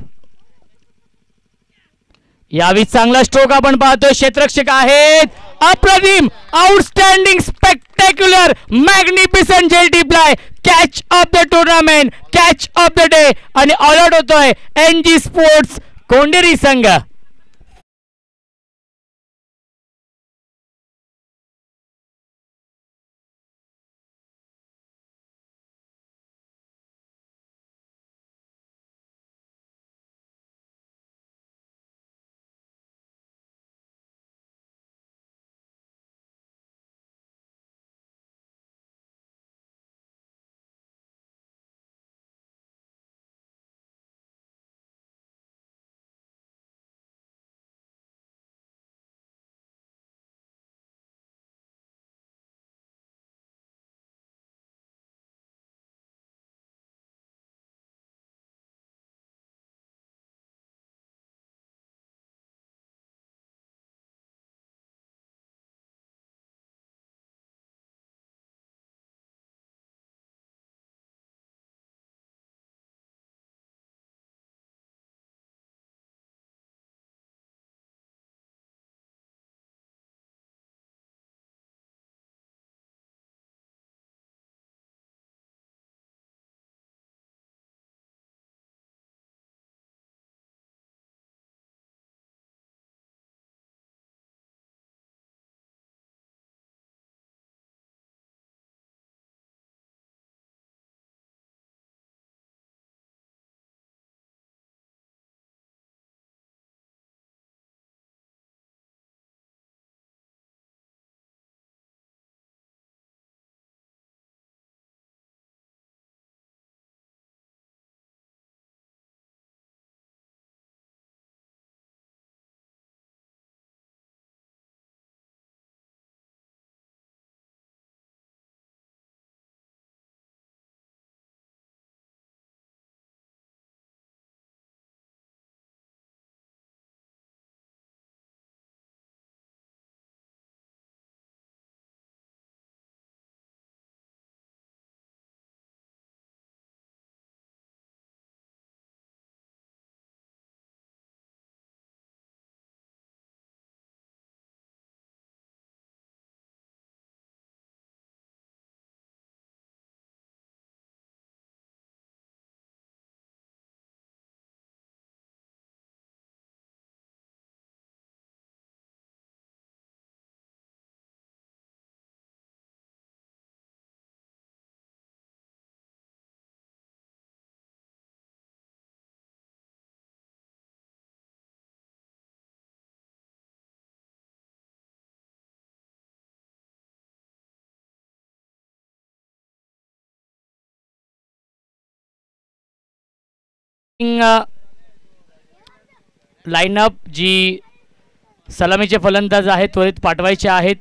Speaker 2: यावेळी चांगला स्ट्रोक आपण पाहतोय. क्षेत्ररक्षक आहेत अप्रतिम, आउटस्टँडिंग, स्पेक्टॅक्युलर, मॅग्निफिसंट जेल डिप्लाय, catch of the tournament, catch of the day आणि ऑल आउट होतोय NG स्पोर्ट्स कोंडेरी संघ. लाईनअप जी सलामीचे फलंदाज आहेत त्वरित पाठवायचे आहेत.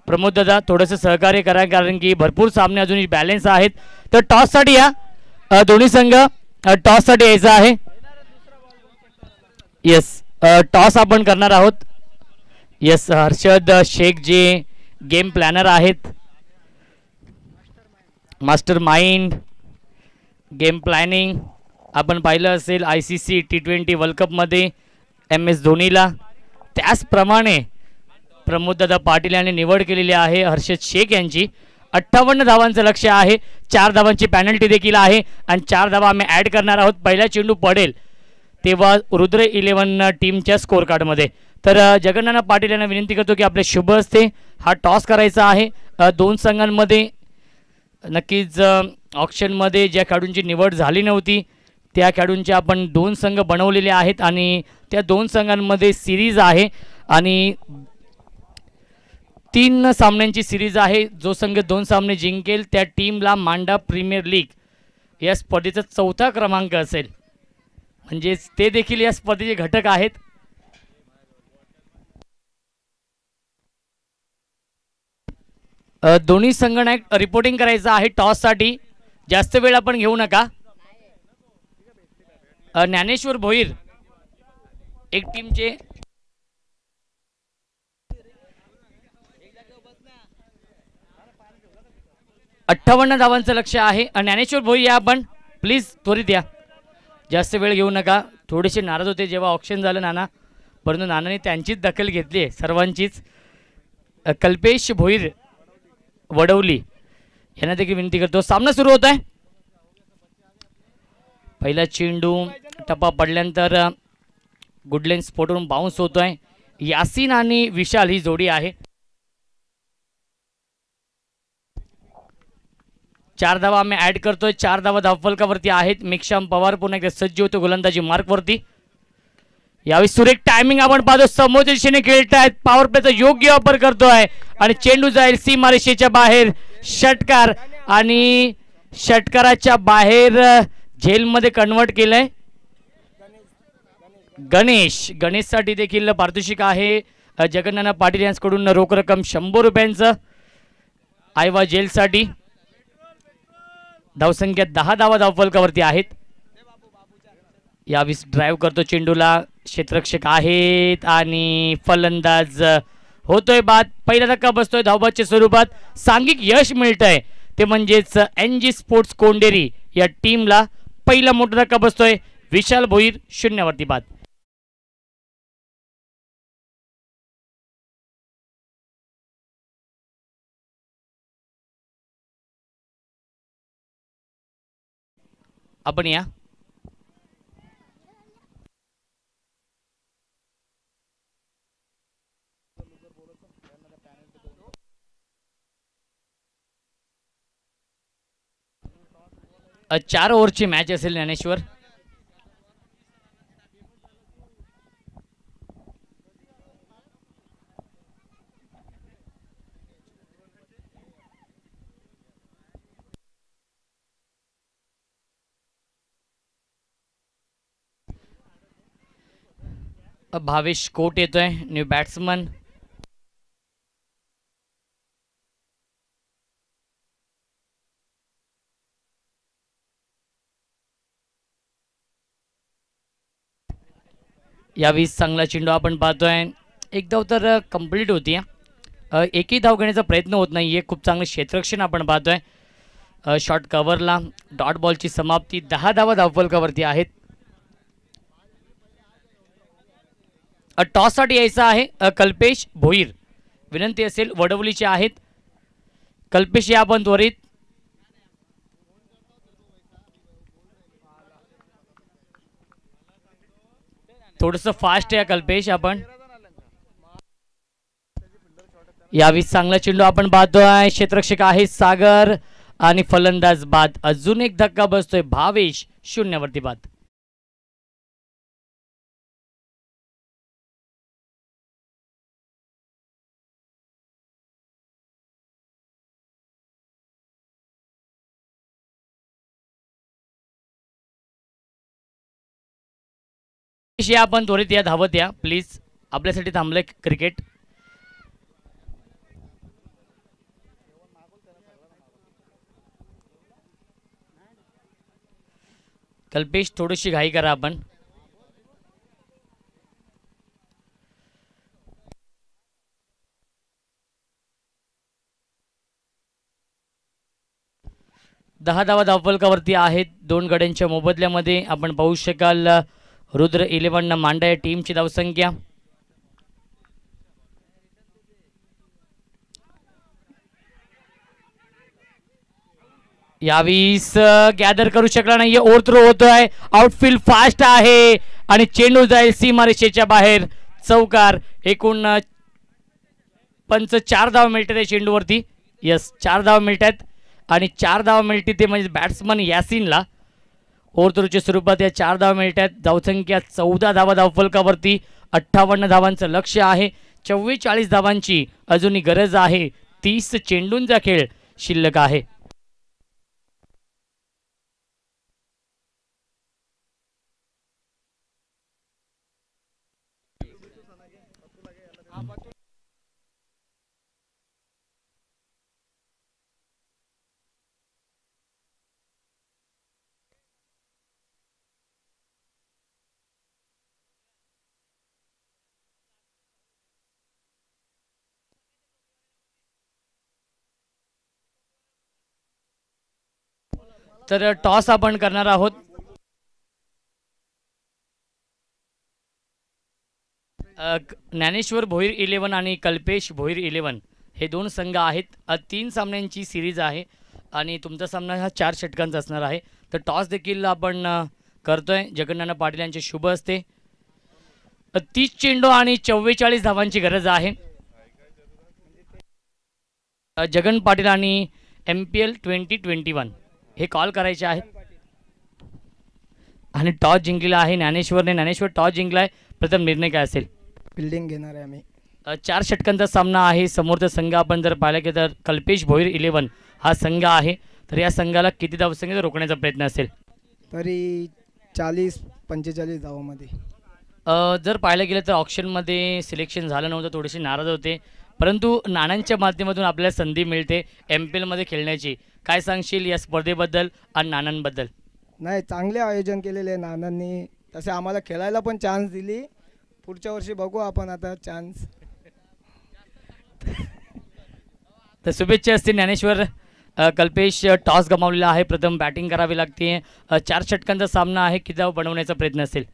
Speaker 2: प्रमोद दादा थोडंसं सहकार्य करा कारण की भरपूर सामने अजूनही बॅलन्स आहेत. तर टॉससाठी या दोन्ही संघ टॉससाठी यायचा आहे. येस टॉस आपण करणार आहोत. येस हर्षद शेख जे गेम प्लॅनर आहेत, मास्टर माइंड गेम प्लॅनिंग आपण पाहिलं असेल ICC T20 वर्ल्ड कपमध्ये MS धोनीला. त्याचप्रमाणे प्रमोददादा पाटील यांनी निवड केलेली आहे हर्षद शेख यांची. 58 धावांचं लक्ष्य आहे. 4 धावांची पॅनल्टी देखील आहे आणि 4 धावा आम्ही ॲड करणार आहोत. पहिला चेंडू पडेल तेव्हा रुद्र 11 टीमच्या स्कोअर कार्डमध्ये. तर जगन्नाथ पाटील यांना विनंती करतो की आपले शुभ हस्ते हा टॉस करायचा आहे. 2 संघांमध्ये नक्कीच ऑप्शनमध्ये ज्या खेळाडूंची निवड झाली नव्हती त्या खेळाडूंचे आपण 2 संघ बनवलेले आहेत आणि त्या 2 संघांमध्ये सिरीज आहे आणि 3 सामन्यांची सिरीज आहे. जो संघ 2 सामने जिंकेल त्या टीमला मांडा प्रीमियर लीग या स्पर्धेचा 4था क्रमांक असेल. म्हणजेच ते देखील या स्पर्धेचे घटक आहेत. दोन्ही संघांना रिपोर्टिंग करायचं आहे टॉससाठी. जास्त वेळ आपण घेऊ नका. ज्ञानेश्वर भोईर एक टीमचे 58 धावांचं लक्ष आहे. ज्ञानेश्वर भोईर या आपण प्लीज त्वरित या. जास्त वेळ घेऊ नका. थोडेसे नाराज होते जेव्हा ऑप्शन झालं नाना, परंतु नानाने त्यांचीच दखल घेतली आहे सर्वांचीच. कल्पेश भोईर वडवली यांना देखील विनंती करतो. सामना सुरू होत आहे. पहिला चेंडू टप्पा पडल्यानंतर गुडलेन स्पोर्टवरून बाउन्स होतोय. यासीन आणि विशाल ही जोडी आहे. 4 धावा आम्ही ऍड करतोय. 4 धावा धावफलकावरती आहेत. मिक्षाम पवार पुन्हा एकदा सज्ज होतो गोलंदाजी मार्कवरती. यावेळी सुरेख टायमिंग आपण पाहतो. समोरच्या दिशेने खेळतायत. पॉवर प्लेचा योग्य वापर करतोय आणि चेंडू जाईल सीमारेषेच्या बाहेर. षटकार आणि षटकाराच्या बाहेर झेलमध्ये कन्वर्ट केलंय. गणेशसाठी देखील पारितोषिक आहे. जगन्नाथ पाटील यांच्याकडून रोख रक्कम 100 रुपयांचं आयवा जेलसाठी. धावसंख्या 10 धावा धावफलकावरती आहेत. यावेळी ड्राईव्ह करतो चेंडूला. क्षेत्ररक्षक आहेत आणि फलंदाज होतोय बाद. पहिला धक्का बसतोय धावबादच्या स्वरूपात. सांघिक यश मिळतंय ते म्हणजेच NG स्पोर्ट्स कोंडेरी या टीमला पहिला मोठा धक्का बसतोय. विशाल भोईर 0 वरती बाद. आपण या. चार ओव्हरची मॅच असेल ज्ञानेश्वर. भावेश कोट येतोय न्यू बॅट्समन. यावेळी चांगला चेंडू आपण पाहतोय. एक धाव तर कंप्लीट होती. एकही धाव घेण्याचा प्रयत्न होत नाहीये. खूप चांगलं क्षेत्ररक्षण आपण पाहतोय. शॉर्ट कव्हरला डॉट बॉलची समाप्ती. 10 धावा धावफलकावरती आहेत. टॉससाठी यायचा आहे कल्पेश भोईर. विनंती असेल वडवलीचे आहेत. कल्पेश या आपण त्वरित. थोडस फास्ट आहे कल्पेश आपण. यावेळी चांगला चेंडू आपण पाहतोय. क्षेत्ररक्षक आहे सागर आणि फलंदाज बाद. अजून एक धक्का बसतोय. भावेश 0 वरती बाद. आपण त्वरित या धावत या प्लीज. आपल्यासाठी थांबलंय क्रिकेट. कल्पेश थोडीशी घाई करा आपण. दहा धावा धावफलकावरती आहेत. 2 गड्यांच्या मोबदल्यामध्ये आपण पाहू शकाल रुद्र 11 मांडा या टीमची धावसंख्या. यावीस गॅदर करू शकला नाहीये. ओव्हर थ्रो होतोय. आउटफील्ड फास्ट आहे आणि चेंडू जाईल सीमारेषेच्या बाहेर. चौकार. एकूण पंच 4 धावा मिळतात या चेंडूवरती. यस 4 धावा मिळतात आणि 4 धावा मिळते ते म्हणजे बॅट्समन यासीनला. ओव्हर थ्रोच्या स्वरूपात या 4 धावा मिळतात. धावसंख्या 14 धावा धावफलकावरती. 58 धावांचं लक्ष आहे. 44 धावांची अजूनही गरज आहे. 30 चेंडूंचा खेळ शिल्लक आहे. तर टॉस आपण करणार आहोत. ज्ञानेश्वर भोईर 11 आणि कल्पेश भोईर 11 हे दोन संघ आहेत. 3 सामन्यांची सिरीज आहे आणि तुमचा सामना हा 4 षटकांचा असणार आहे. तर टॉस देखील आपण करतोय. जगन्नाथ पाटील यांचे शुभ असते. 30 चेंडू आणि 44 धावांची गरज आहे. जगन पाटील आणि MPL 2021 हे कॉल करायचे आहेत. आणि टॉस जिंकलेला आहे ज्ञानेश्वरने. ज्ञानेश्वर टॉस जिंकलाय. प्रथम निर्णय काय असेल?
Speaker 3: फिल्डिंग घेणार आहे आम्ही.
Speaker 2: 4 षटकांचा सामना आहे. समोरचा संघ आपण जर पाहिला की तर कल्पेश भोईर 11 हा संघ आहे. तर या संघाला किती धावसंख्येचा रोखण्याचा प्रयत्न असेल?
Speaker 3: तरी 40-45 धावामध्ये.
Speaker 2: जर पाहायला गेलं तर ऑप्शनमध्ये सिलेक्शन झालं नव्हतं, थोडेसे नाराज होते. परंतु नानांच्या माध्यमातून आपल्याला संधी मिळते MPL मध्ये खेळण्याची. काय सांगशील या स्पर्धेबद्दल आणि नानांबद्दल?
Speaker 3: नाही, चांगले आयोजन केलेले आहे नानांनी. तसे आम्हाला खेळायला पण चान्स दिली. पुढच्या वर्षी बघू आपण आता चान्स.
Speaker 2: तर शुभेच्छा असतील ज्ञानेश्वर. कल्पेश टॉस गमावलेला आहे. प्रथम बॅटिंग करावी लागते. 4 षटकांचा सामना आहे. किती धावा बनवण्याचा प्रयत्न असेल?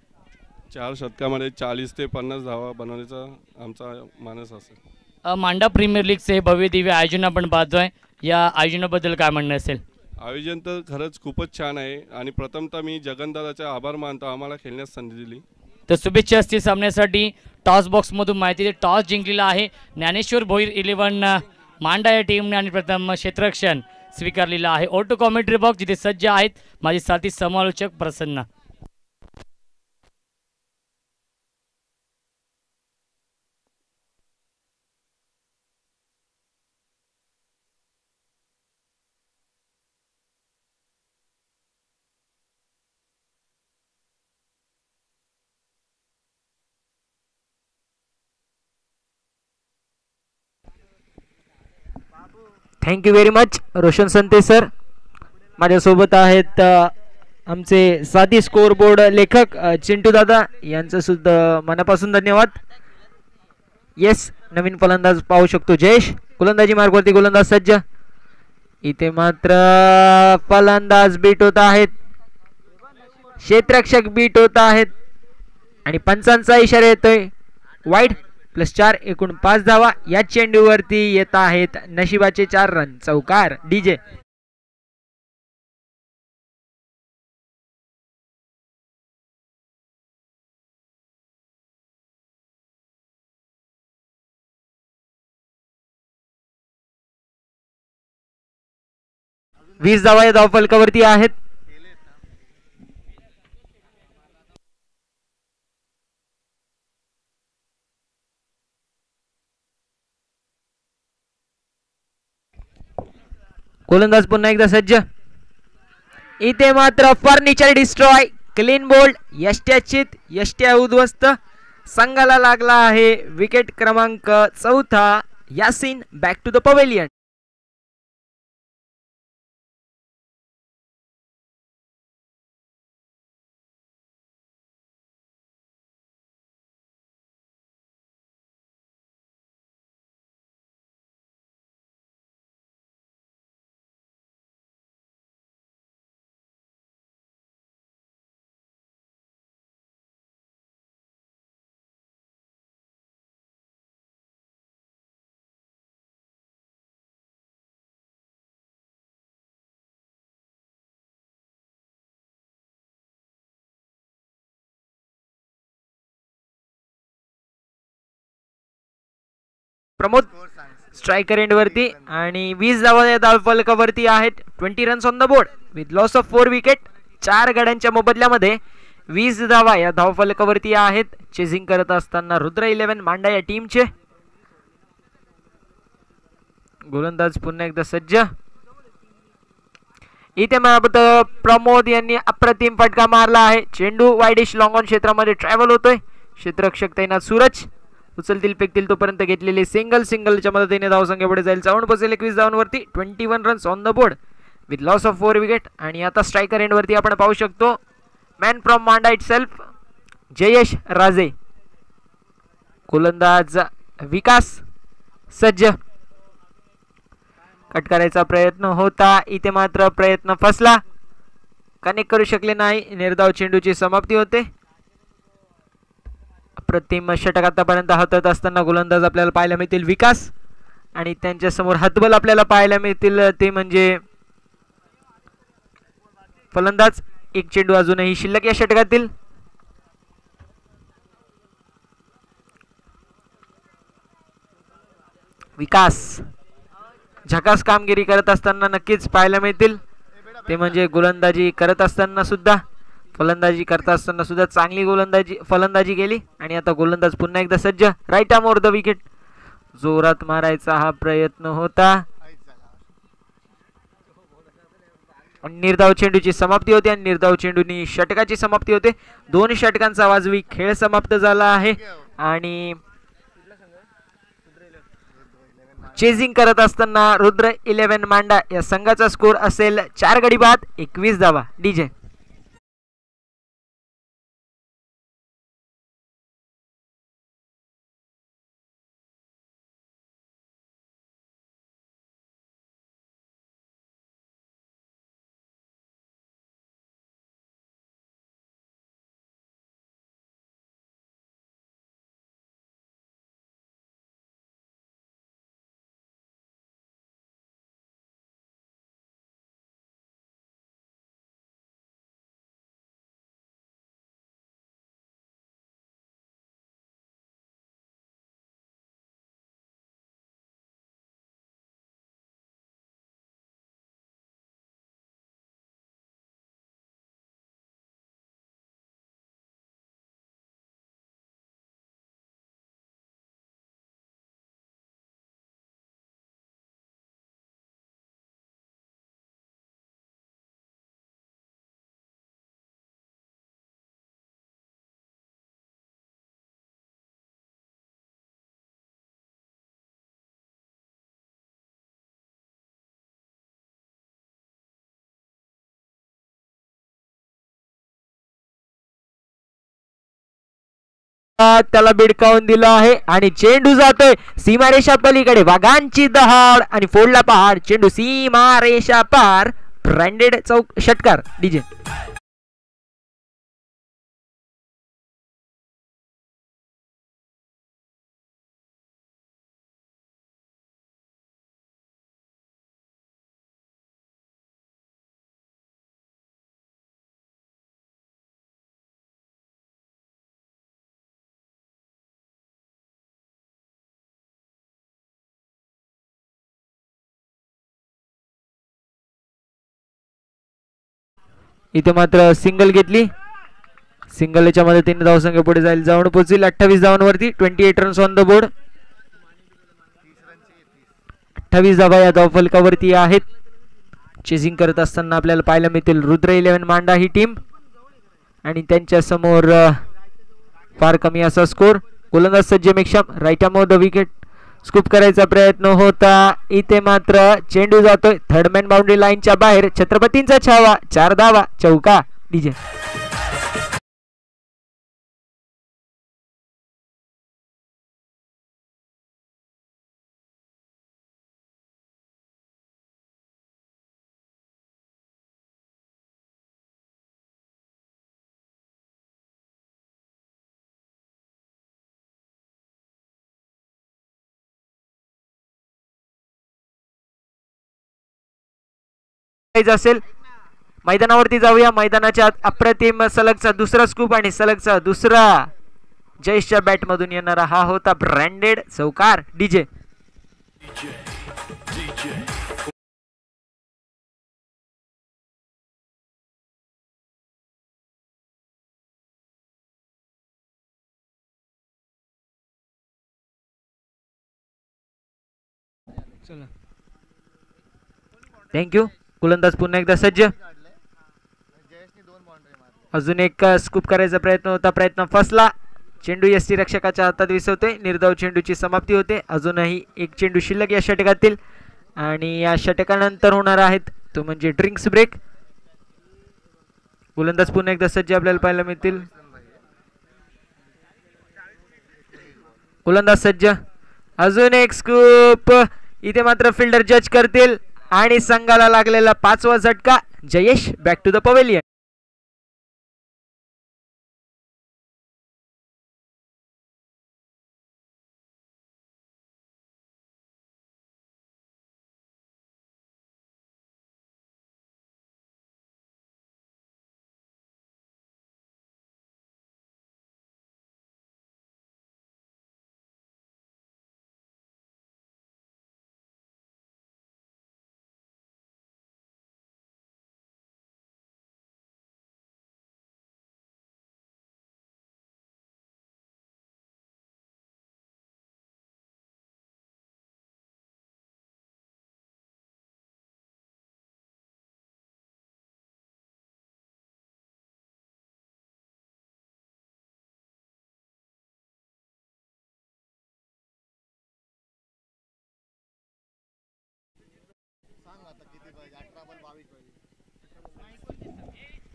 Speaker 4: 4 षटकामध्ये 40 ते 50 धावा बनवण्याचा आमचा मानस असेल.
Speaker 2: मांडा प्रीमियर लीगचे हे भव्य दिव्य आयोजन आपण पाहतोय. या आयोजनाबद्दल काय म्हणणं असेल?
Speaker 4: आयोजन तर खरंच खूपच छान आहे आणि प्रथमतः मी जगनदादाचे आभार मानतो आम्हाला खेळण्यास संधी दिली.
Speaker 2: तर शुभेच्छा असतील सामन्यासाठी. टॉस बॉक्समधून माहिती टॉस जिंकलेला आहे ज्ञानेश्वर भोईर 11 मांडा या टीमने आणि प्रथम क्षेत्ररक्षण स्वीकारलेला आहे. ऑटो कॉमेंट्री बॉक्स जिथे सज्ज आहेत माझे साथी समालोचक प्रसन्न.
Speaker 1: Thank you very much Roshan संते sir. माझ्यासोबत आहेत आमचे साथी स्कोअरबोर्ड लेखक चिंटू दादा, यांचं सुद्धा मनापासून धन्यवाद. येस, नवीन फलंदाज पाहू शकतो जयेश. गोलंदाजी मार्गवरती गोलंदाज सज्ज. इथे मात्र फलंदाज बीट होत आहेत, क्षेत्ररक्षक बीट होत आहेत आणि पंचांचा इशारा येतोय. वाईड +4 एकूण 5 धावा. या चेंडूवरती येत आहेत नशिबाचे 4 रन. चौकार डीजे. वीस धावा या धावफलकावरती आहेत. गोलंदाज पुन्हा एकदा सज्ज. इथे मात्र फर्निचर डिस्ट्रॉय, क्लीन बोल्ड, यष्ट्याचित, यष्ट्या उद्ध्वस्त. संघाला लागला आहे विकेट क्रमांक 4. Yasin back to the pavilion. Pramod striker end वरती आणि 20 धावा या धावफलकावरती आहेत. 20 runs on the board with loss of 4 wicket. 4 गड्यांच्या मोबदल्यामध्ये 20 धावा या धावफलकावरती आहेत. चेझिंग करत असताना रुद्र 11 मांडा या टीमचे. गोलंदाज पुन्हा एकदा सज्ज. इथे मला प्रमोद यांनी अप्रतिम फटका मारला आहे. चेंडू वाईडिश लॉंग ऑन क्षेत्रामध्ये ट्रॅव्हल होतोय. क्षेत्ररक्षक तैनात सूरज उचलतील फेकतील तोपर्यंत घेतलेले सिंगलच्या मदतीने धावसंख्या पुढे जाईल. चाऊंड पोचेल 21 धावांवरती. 21 runs on the board with loss of 4 wicket. आणि आता स्ट्रायकर एंड वरती आपण पाहू शकतो मॅन फ्रॉम मांडा इट सेल्फ जयेश राजे. गोलंदाज विकास सज्ज. कट करायचा प्रयत्न होता. इथे मात्र प्रयत्न फसला. कनेक्ट करू शकले नाही. निर्धाव चेंडूची समाप्ती होते. अप्रतिम षटक आतापर्यंत हातात असताना गोलंदाज आपल्याला पाहायला मिळतील विकास. आणि त्यांच्या समोर हातबल आपल्याला पाहायला मिळतील ते म्हणजे फलंदाज. एक चेंडू अजूनही शिल्लक या षटकातील. विकास झकास कामगिरी करत असताना नक्कीच पाहायला मिळतील ते म्हणजे गोलंदाजी करत असताना सुद्धा फलंदाजी करत असताना सुद्धा चांगली फलंदाजी केली. आणि आता गोलंदाज पुन्हा एकदा सज्ज. Right arm over the wicket. जोरात मारायचा हा प्रयत्न होता. निर्धाव चेंडूची समाप्ती होते आणि निर्धाव चेंडूनी षटकाची समाप्ती होते. 2 षटकांचा वाजवी खेळ समाप्त झाला आहे. आणि चेजिंग करत असताना रुद्र 11 मांडा या संघाचा स्कोर असेल 4 गडी बाद 21 धावा. डीजे त्याला बिडकावून दिलं आहे आणि चेंडू जातोय सीमारेषा पलीकडे. वाघांची दहाड आणि फोडला पहाड. चेंडू सीमारेषा पार. ब्रँडेड चौक षटकार. डीजे इथे मात्र सिंगल घेतली. सिंगलच्या मदतीने धावसंख्या पुढे जाईल. जाऊन पोहोचेल 28 धावांवरती. 28 रन्स ऑन द बोर्ड. 28 धावा या धावफलकावरती आहेत. चेसिंग करत असताना आपल्याला पाहायला मिळतील रुद्र 11 मांडा ही टीम आणि त्यांच्या समोर फार कमी असा स्कोर. गोलंदाज सज्ज मेक्षम. Right arm off the wicket. Scoop करायचा प्रयत्न होता. इथे मात्र चेंडू जातोय थर्डमॅन बाउंड्री लाईनच्या बाहेर. छत्रपतींचा छावा. 4 धावा. चौका. डीजे असेल. मैदानावरती जाऊया. मैदानाच्या अप्रतिम सलगचा दुसरा स्कूप आणि सलगचा दुसरा जयेशच्या बॅट मधून येणारा हा होता ब्रँडेड चौकार. डीजे चला थँक्यू. गोलंदाज पुन्हा एकदा सज्ज. अजून एक स्कूप करायचा प्रयत्न होता, प्रयत्न फसला. चेंडू यष्टी रक्षकाच्या हातात विसवतोय. निर्धाव चेंडूची समाप्ती होते. अजूनही एक चेंडू शिल्लक या षटकातील आणि या षटकानंतर होणार आहेत तो म्हणजे ड्रिंक्स ब्रेक. गोलंदाज पुन्हा एकदा सज्ज आपल्याला पाहायला मिळतील. गोलंदाज सज्ज. अजून एक स्कूप. इथे मात्र फिल्डर जज करतील आणि संघाला लागलेला 5वा झटका. Jayesh back to the pavilion.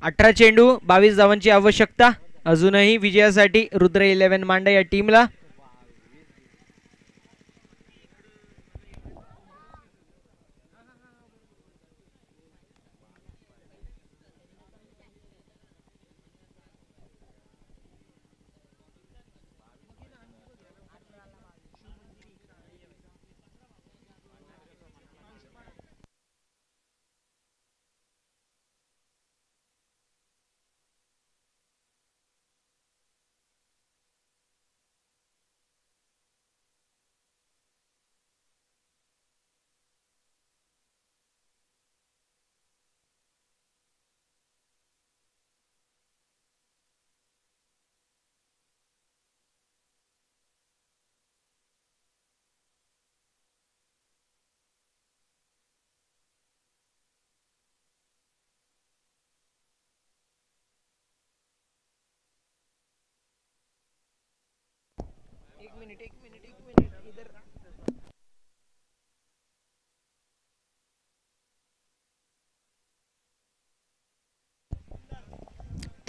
Speaker 1: अठरा चेंडू 22 धावांची आवश्यकता अजूनही विजयासाठी रुद्र 11 मांडा या टीमला.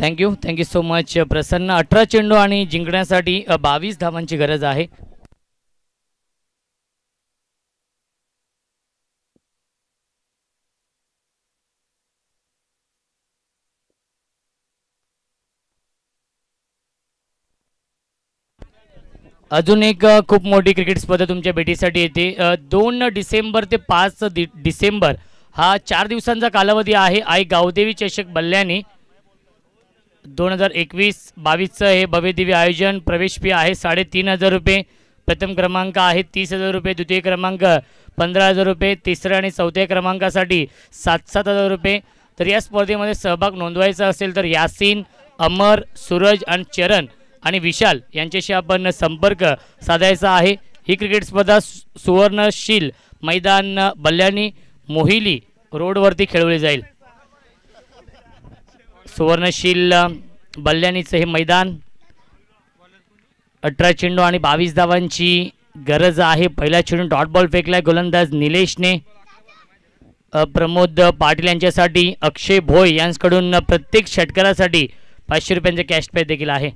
Speaker 2: थँक्यू सो मच प्रसन्न. 18 चेंडू आणि जिंकण्यासाठी 22 धावांची गरज आहे. अजून एक खूप मोठी क्रिकेट स्पर्धा तुमच्या भेटीसाठी येते. 2 डिसेंबर ते 5 डिसेंबर हा 4 दिवसांचा कालावधी आहे. आई गावदेवी चषक बल्ल्याने 2021-22चं हे भव्यदिव्य आयोजन. प्रवेश फी आहे 3,500 रुपये. प्रथम क्रमांक आहे 30,000 रुपये. द्वितीय क्रमांक 15,000 रुपये. तिसऱ्या आणि चौथ्या क्रमांकासाठी 7,000 रुपये. तर या स्पर्धेमध्ये सहभाग नोंदवायचा असेल तर यासीन, अमर, सूरज आणि चरण आणि विशाल यांच्याशी आपण संपर्क साधायचा आहे. ही क्रिकेट स्पर्धा सुवर्णशील मैदान बल्ल्यानी मोहिली रोडवरती खेळवली जाईल. सुवर्णशील बल्ल्यानीचं हे मैदान. 18 चेंडू आणि 22 धावांची गरज आहे. पहिला चेंडू डॉट बॉल फेकलाय गोलंदाज निलेशने. प्रमोद पाटील यांच्यासाठी अक्षय भोय यांच्याकडून प्रत्येक षटकारासाठी 500 रुपयांचे कॅश प्राइज देखील आहे.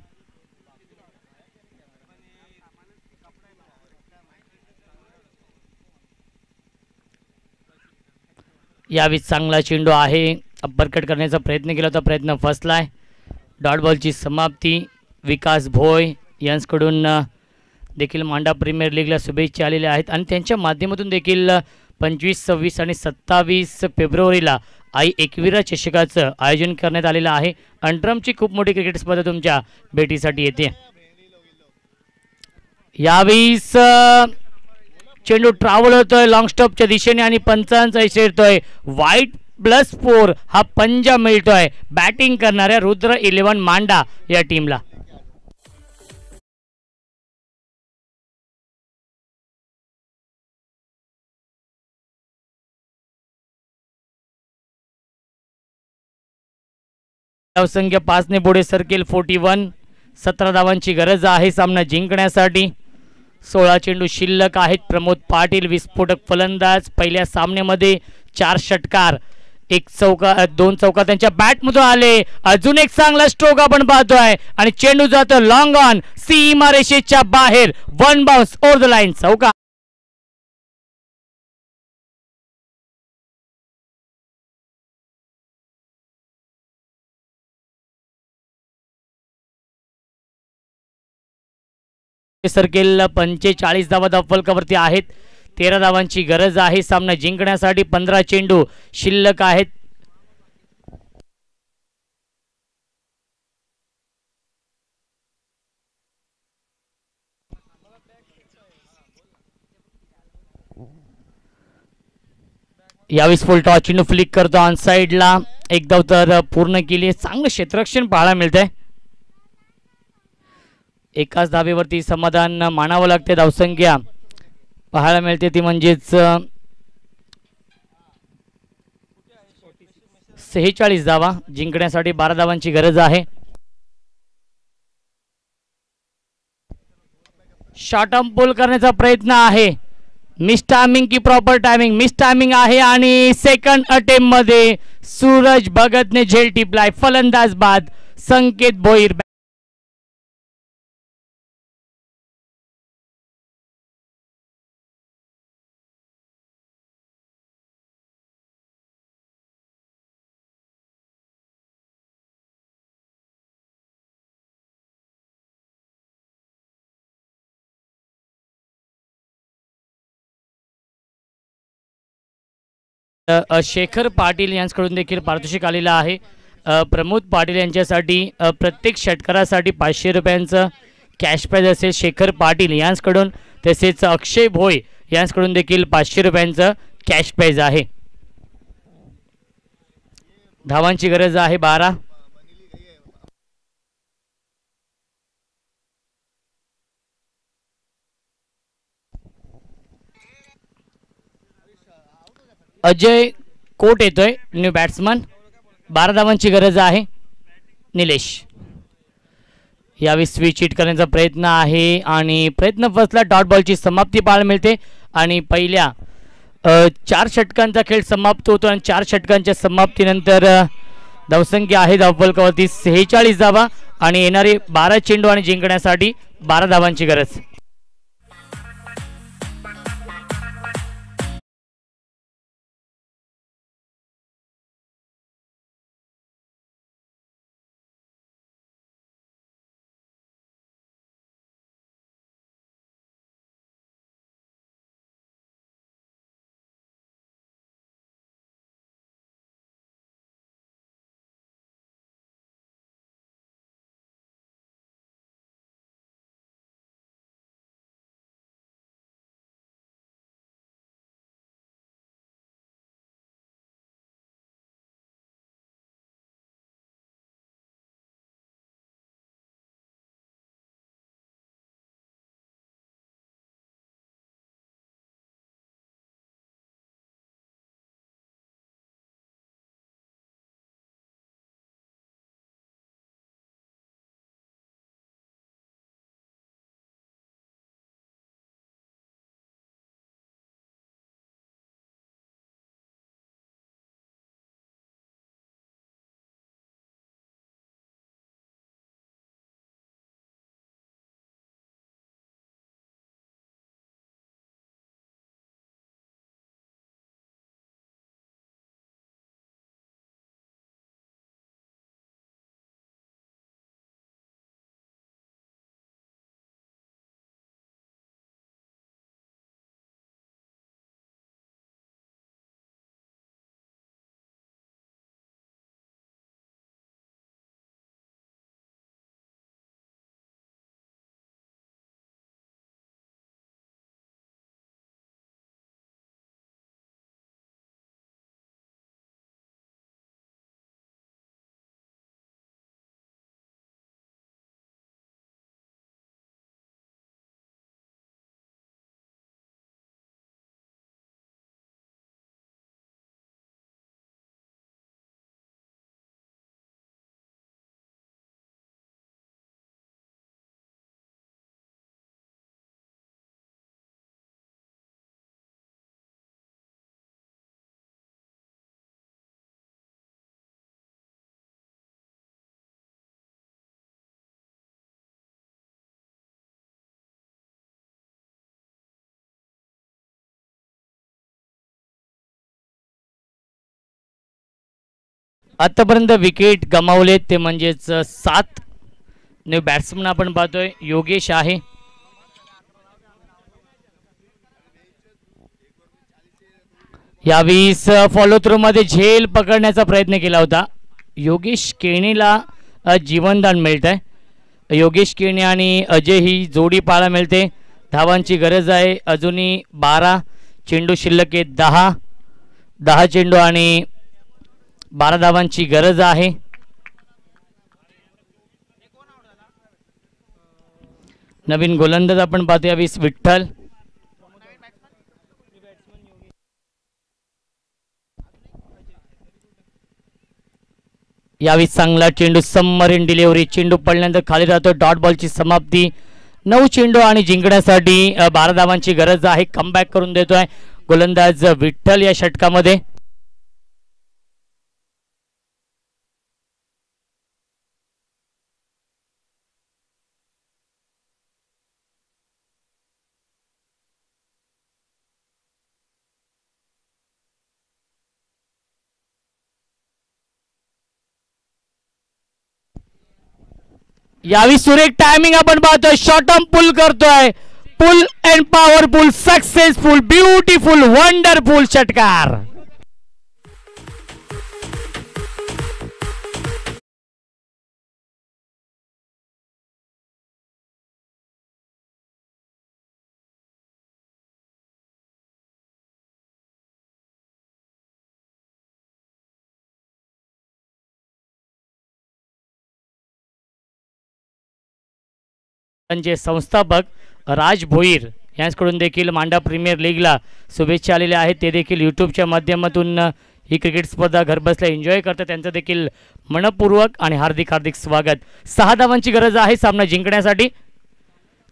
Speaker 2: यावेळी चांगला चेंडू आहे. अपरकट करण्याचा प्रयत्न केला होता, प्रयत्न फसलाय. डॉट बॉलची समाप्ती. विकास भोय यांच्याकडून देखील मांडा प्रीमियर लीगला शुभेच्छा आलेल्या आहेत आणि त्यांच्या माध्यमातून देखील 25, 26 आणि 27 फेब्रुवारीला आई एकविरा चषकाचं आयोजन करण्यात आलेलं आहे. अंटरमची खूप मोठी क्रिकेट स्पर्धा तुमच्या भेटीसाठी येते. यावेळी चेंडू ट्रॅव्हल होतोय लॉंग स्टॉपच्या दिशेने आणि पंचांचा इशारा येतोय. वाईट +4 हा पंजा मिळतोय बॅटिंग करणाऱ्या रुद्र 11 मांडा या टीमला. धावसंख्या 5ने पुढे सरकेल 41. 17 धावांची गरज आहे सामना जिंकण्यासाठी. 16 चेंडू शिल्लक आहेत. प्रमोद पाटील विस्फोटक फलंदाज. पहिल्या सामन्यामध्ये 4 षटकार, 2 चौका त्यांच्या बॅटमधून आले. अजून एक चांगला स्ट्रोक आपण पाहतोय आणि चेंडू जातो लॉंग ऑन, सीमारेषेच्या बाहेर. 1 बाउन्स ओव्हर द लाईन, चौका. सरकेल 45 धावा धावफलकावरती आहेत. 13 धावांची गरज आहे सामना जिंकण्यासाठी. 15 चेंडू शिल्लक आहेत. यावेळेस फुल टॉस चेंडू फ्लिक करतो ऑन साइडला. एक धाव तर पूर्ण केली. चांगलं क्षेत्ररक्षण पाहायला मिळतंय. एकाच धावेवरती समाधान मानावं लागते. धावसंख्या पाहायला मिळते ती म्हणजेच 46 धावा. जिंकण्यासाठी 12 धावांची गरज आहे. शॉर्ट आर्म पुल करण्याचा प्रयत्न आहे. मिस टायमिंग की प्रॉपर टायमिंग? मिस टायमिंग आहे आणि सेकंड अटेम्प्ट मध्ये सूरज भगतने झेल टिपलाय. फलंदाज बाद संकेत भोईर. शेखर पाटील यांच्याकडून देखील पारितोषिक आलेलं आहे. प्रमोद पाटील यांच्यासाठी प्रत्येक षटकारासाठी 500 रुपयांचं कॅश प्राइज असेल शेखर पाटील यांच्याकडून. तसेच अक्षय भोई यांच्याकडून देखील 500 रुपयांचं कॅश प्राइज आहे. धावांची गरज आहे 12. अजय कोट येतोय न्यू बॅट्समन. 12 धावांची गरज आहे. निलेश यावेळी स्विच हिट करण्याचा प्रयत्न आहे आणि प्रयत्न फसला. डॉट बॉलची समाप्ती पाहायला मिळते आणि पहिल्या 4 षटकांचा खेळ समाप्त होतो आणि 4 षटकांच्या समाप्तीनंतर धावसंख्या आहे धावफलकावरती 46 धावा आणि येणारे 12 चेंडू आणि जिंकण्यासाठी 12 धावांची गरज. आतापर्यंत विकेट गमावलेत ते म्हणजेच 7 न्यू बॅट्समन आपण पाहतोय. योगेश आहे, यावेळी फॉलो थ्रू मध्ये झेल पकडण्याचा प्रयत्न केला होता. योगेश केणीला जीवनदान मिळत आहे. योगेश केणी आणि अजय ही जोडी पाहायला मिळते. धावांची गरज आहे. अजूनही 12 चेंडू शिल्लक आहे. 10 चेंडू आणि 12 धावांची गरज आहे. नवीन गोलंदाज आपण पाहतो यावेळी विठ्ठल. यावेळी चांगला चेंडू, सबमरीन डिलिव्हरी. चेंडू पडल्यानंतर खाली राहतो. डॉट बॉलची समाप्ती. 9 चेंडू आणि जिंकण्यासाठी 12 धावांची गरज आहे. कमबॅक करून देतोय गोलंदाज विठ्ठल या षटकामध्ये. यावी सुरेख टायमिंग आपण पाहतोय. शॉर्ट टर्म पुल करतोय. Pull and powerful, successful, beautiful, wonderful षटकार. त्यांचे संस्थापक राज भोईर यांच्याकडून देखील मांडा प्रीमियर लीगला शुभेच्छा आलेल्या आहेत. ते देखील यूट्यूबच्या माध्यमातून ही क्रिकेट स्पर्धा घरबसल्या एन्जॉय करतात. त्यांचं देखील मनपूर्वक आणि हार्दिक हार्दिक स्वागत. 6 धावांची गरज आहे सामना जिंकण्यासाठी.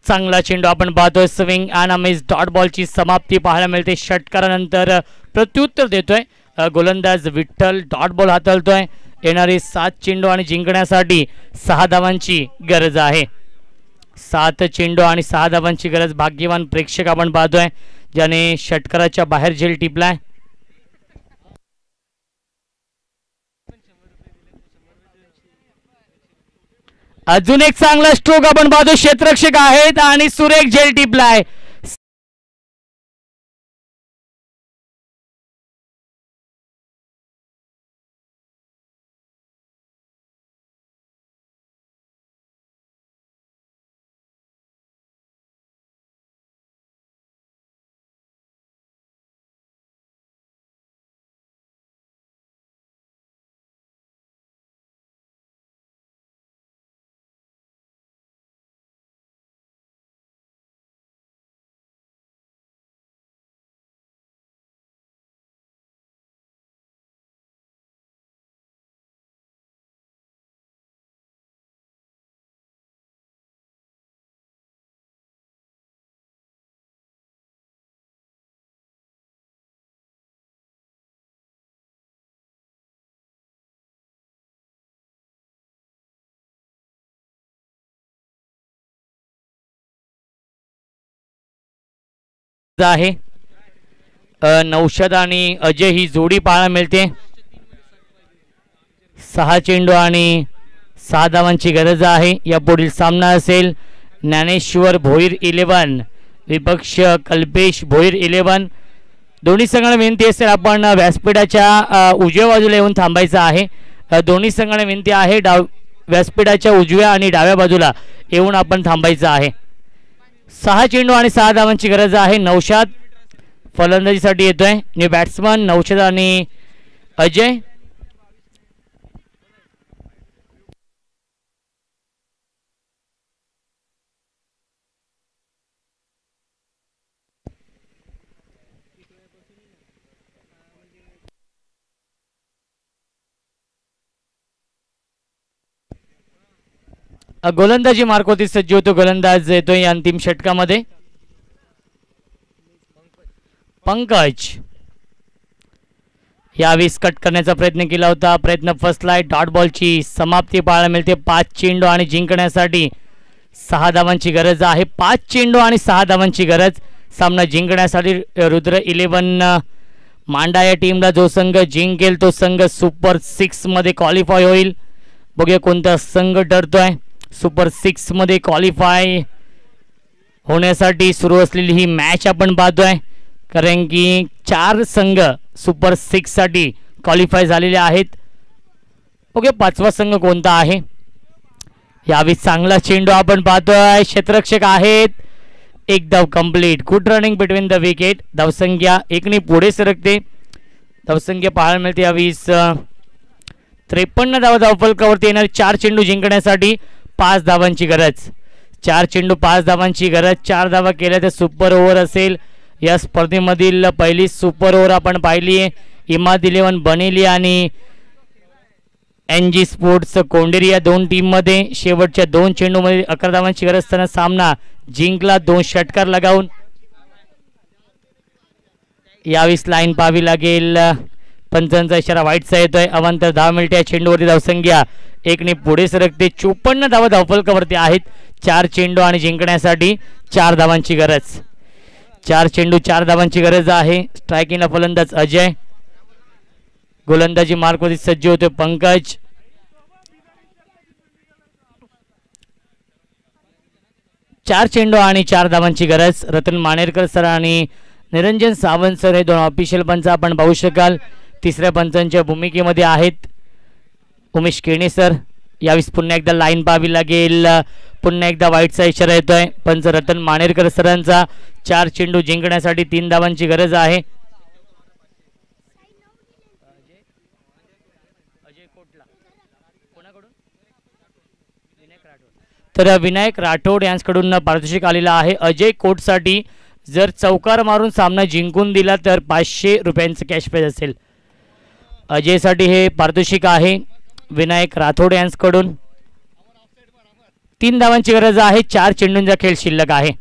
Speaker 2: चांगला चेंडू आपण पाहतोय. स्विंग अँड अमेज. डॉट बॉलची समाप्ती पाहायला मिळते. षटकारानंतर प्रत्युत्तर देतोय गोलंदाज विठ्ठल. Dot ball हाताळतोय. येणारे 7 चेंडू आणि जिंकण्यासाठी 6 धावांची गरज आहे. 7 चेंडू आणि 6 धावांची गरज. भाग्यवान प्रेक्षक आपण पाहतोय ज्याने षटकाराच्या बाहेर झेल टिपलाय. अजून एक चांगला स्ट्रोक आपण पाहतो. क्षेत्ररक्षक आहेत आणि सुरेख झेल टिपलाय. आहे नौशाद आणि अजय ही जोडी पाहायला मिळते. 6 चेंडू आणि 6 धावांची गरज आहे. या पुढील सामना असेल ज्ञानेश्वर भोईर 11 विपक्ष कल्पेश भोईर 11. दोन्ही संघांना विनंती असेल आपण व्यासपीठाच्या उजव्या बाजूला येऊन थांबायचं आहे. दोन्ही संघांना विनंती आहे व्यासपीठाच्या उजव्या आणि डाव्या बाजूला येऊन आपण थांबायचं आहे. 6 चेंडू आणि 6 धावांची गरज आहे. नौशाद फलंदाजीसाठी येतोय. न्यू बॅट्समन नौशाद आणि अजय. गोलंदाजी मार्कोती सज्ज होतो. गोलंदाज येतोय अंतिम षटकामध्ये. पंकज यावेळेस कट करण्याचा प्रयत्न केला होता. प्रयत्न फसलाय. डॉट बॉलची समाप्ती पाहायला मिळते. 5 चेंडू आणि जिंकण्यासाठी 6 धावांची गरज आहे. 5 चेंडू आणि 6 धावांची गरज सामना जिंकण्यासाठी. रुद्र 11 मांडा या टीमला जो संघ जिंकेल तो संघ सुपर 6 मध्ये क्वालिफाय होईल. बघूया कोणता संघ ठरतोय सुपर 6 मध्ये क्वालिफाय होण्यासाठी सुरू असलेली ही मॅच आपण पाहतोय. कारण की 4 संघ सुपर 6 साठी क्वालिफाय झालेले आहेत. बघूया 5वा संघ कोणता आहे. यावेळी चांगला चेंडू आपण पाहतोय. क्षेत्ररक्षक आहेत. एक धाव complete. Good running between the wicket. धावसंख्या 1 पुढे सरकते. धावसंख्या पाहायला मिळते यावेळी 53 धावा धावफलकावरती येणार. 4 चेंडू जिंकण्यासाठी 5 धावांची गरज. 4 चेंडू 5 धावांची गरज. 4 धावा केल्या तर सुपर ओव्हर असेल. या स्पर्धेमधील पहिली सुपर ओव्हर आपण पाहिली आहे. इमाद 11 बनेली आणि NG स्पोर्ट्स कोंडेरी या 2 टीममध्ये. शेवटच्या 2 चेंडूमध्ये 11 धावांची गरज असताना सामना जिंकला 2 षटकार लगावून. यावेळी लाईन पाहावी लागेल. पंचांचा इशारा वाईटचा येतोय. अवांतर 10 मिनिटे या चेंडूवरती धावसंख्या 1 पुढे सरकते. 54 धावा धावफलकावरती आहेत. 4 चेंडू आणि जिंकण्यासाठी 4 धावांची गरज. 4 चेंडू 4 धावांची गरज आहे. स्ट्रायकिंगला फलंदाज अजय. गोलंदाजी मार्कवरती सज्ज होते पंकज. चार चेंडू आणि 4 धावांची गरज. रतन मानेरकर सर आणि निरंजन सावंत सर हे 2 ऑफिशियल पंच आपण पाहू शकाल. तिसऱ्या पंचांच्या भूमिकेमध्ये आहेत उमेश केणे सर. यावेळी पुन्हा एकदा लाईन पाहावी लागेल. पुन्हा एकदा वाईटचा इशारा येतोय. पंच रतन मानेरकर सरांचा. 4 चेंडू जिंकण्यासाठी 3 धावांची गरज आहे. तर विनायक राठोड यांच्याकडून पारितोषिक आलेला आहे. अजय कोटसाठी जर चौकार मारून सामना जिंकून दिला तर 500 रुपयांचं कॅश प्राइज असेल. अजयसाठी हे पारितोषिक आहे विनायक राठोड यांच्याकडून. 3 धावांची गरज आहे. 4 चेंडूंचा खेळ शिल्लक आहे.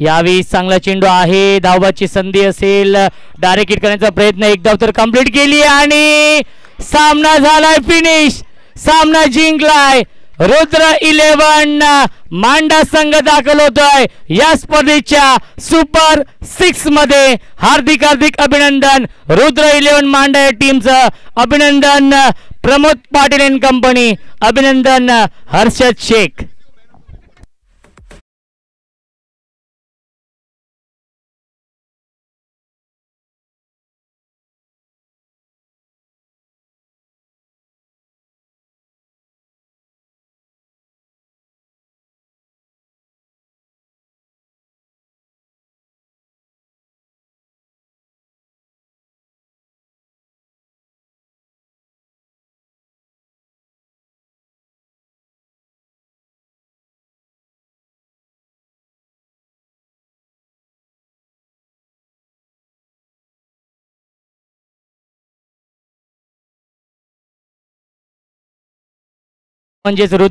Speaker 2: यावेळी चांगला चेंडू आहे. धावबाची संधी असेल. डायरेक्ट हिट करण्याचा प्रयत्न. 1 धाव तर कंप्लीट केली आणि सामना झालाय फिनिश. सामना जिंकलाय. रुद्र 11 मांडा संघ दाखल होतोय या स्पर्धेच्या सुपर 6 मध्ये. हार्दिक हार्दिक अभिनंदन रुद्र 11 मांडा या टीमचं. अभिनंदन प्रमोद पाटील अँड कंपनी. अभिनंदन हर्षद शेख. म्हणजेच रुद्र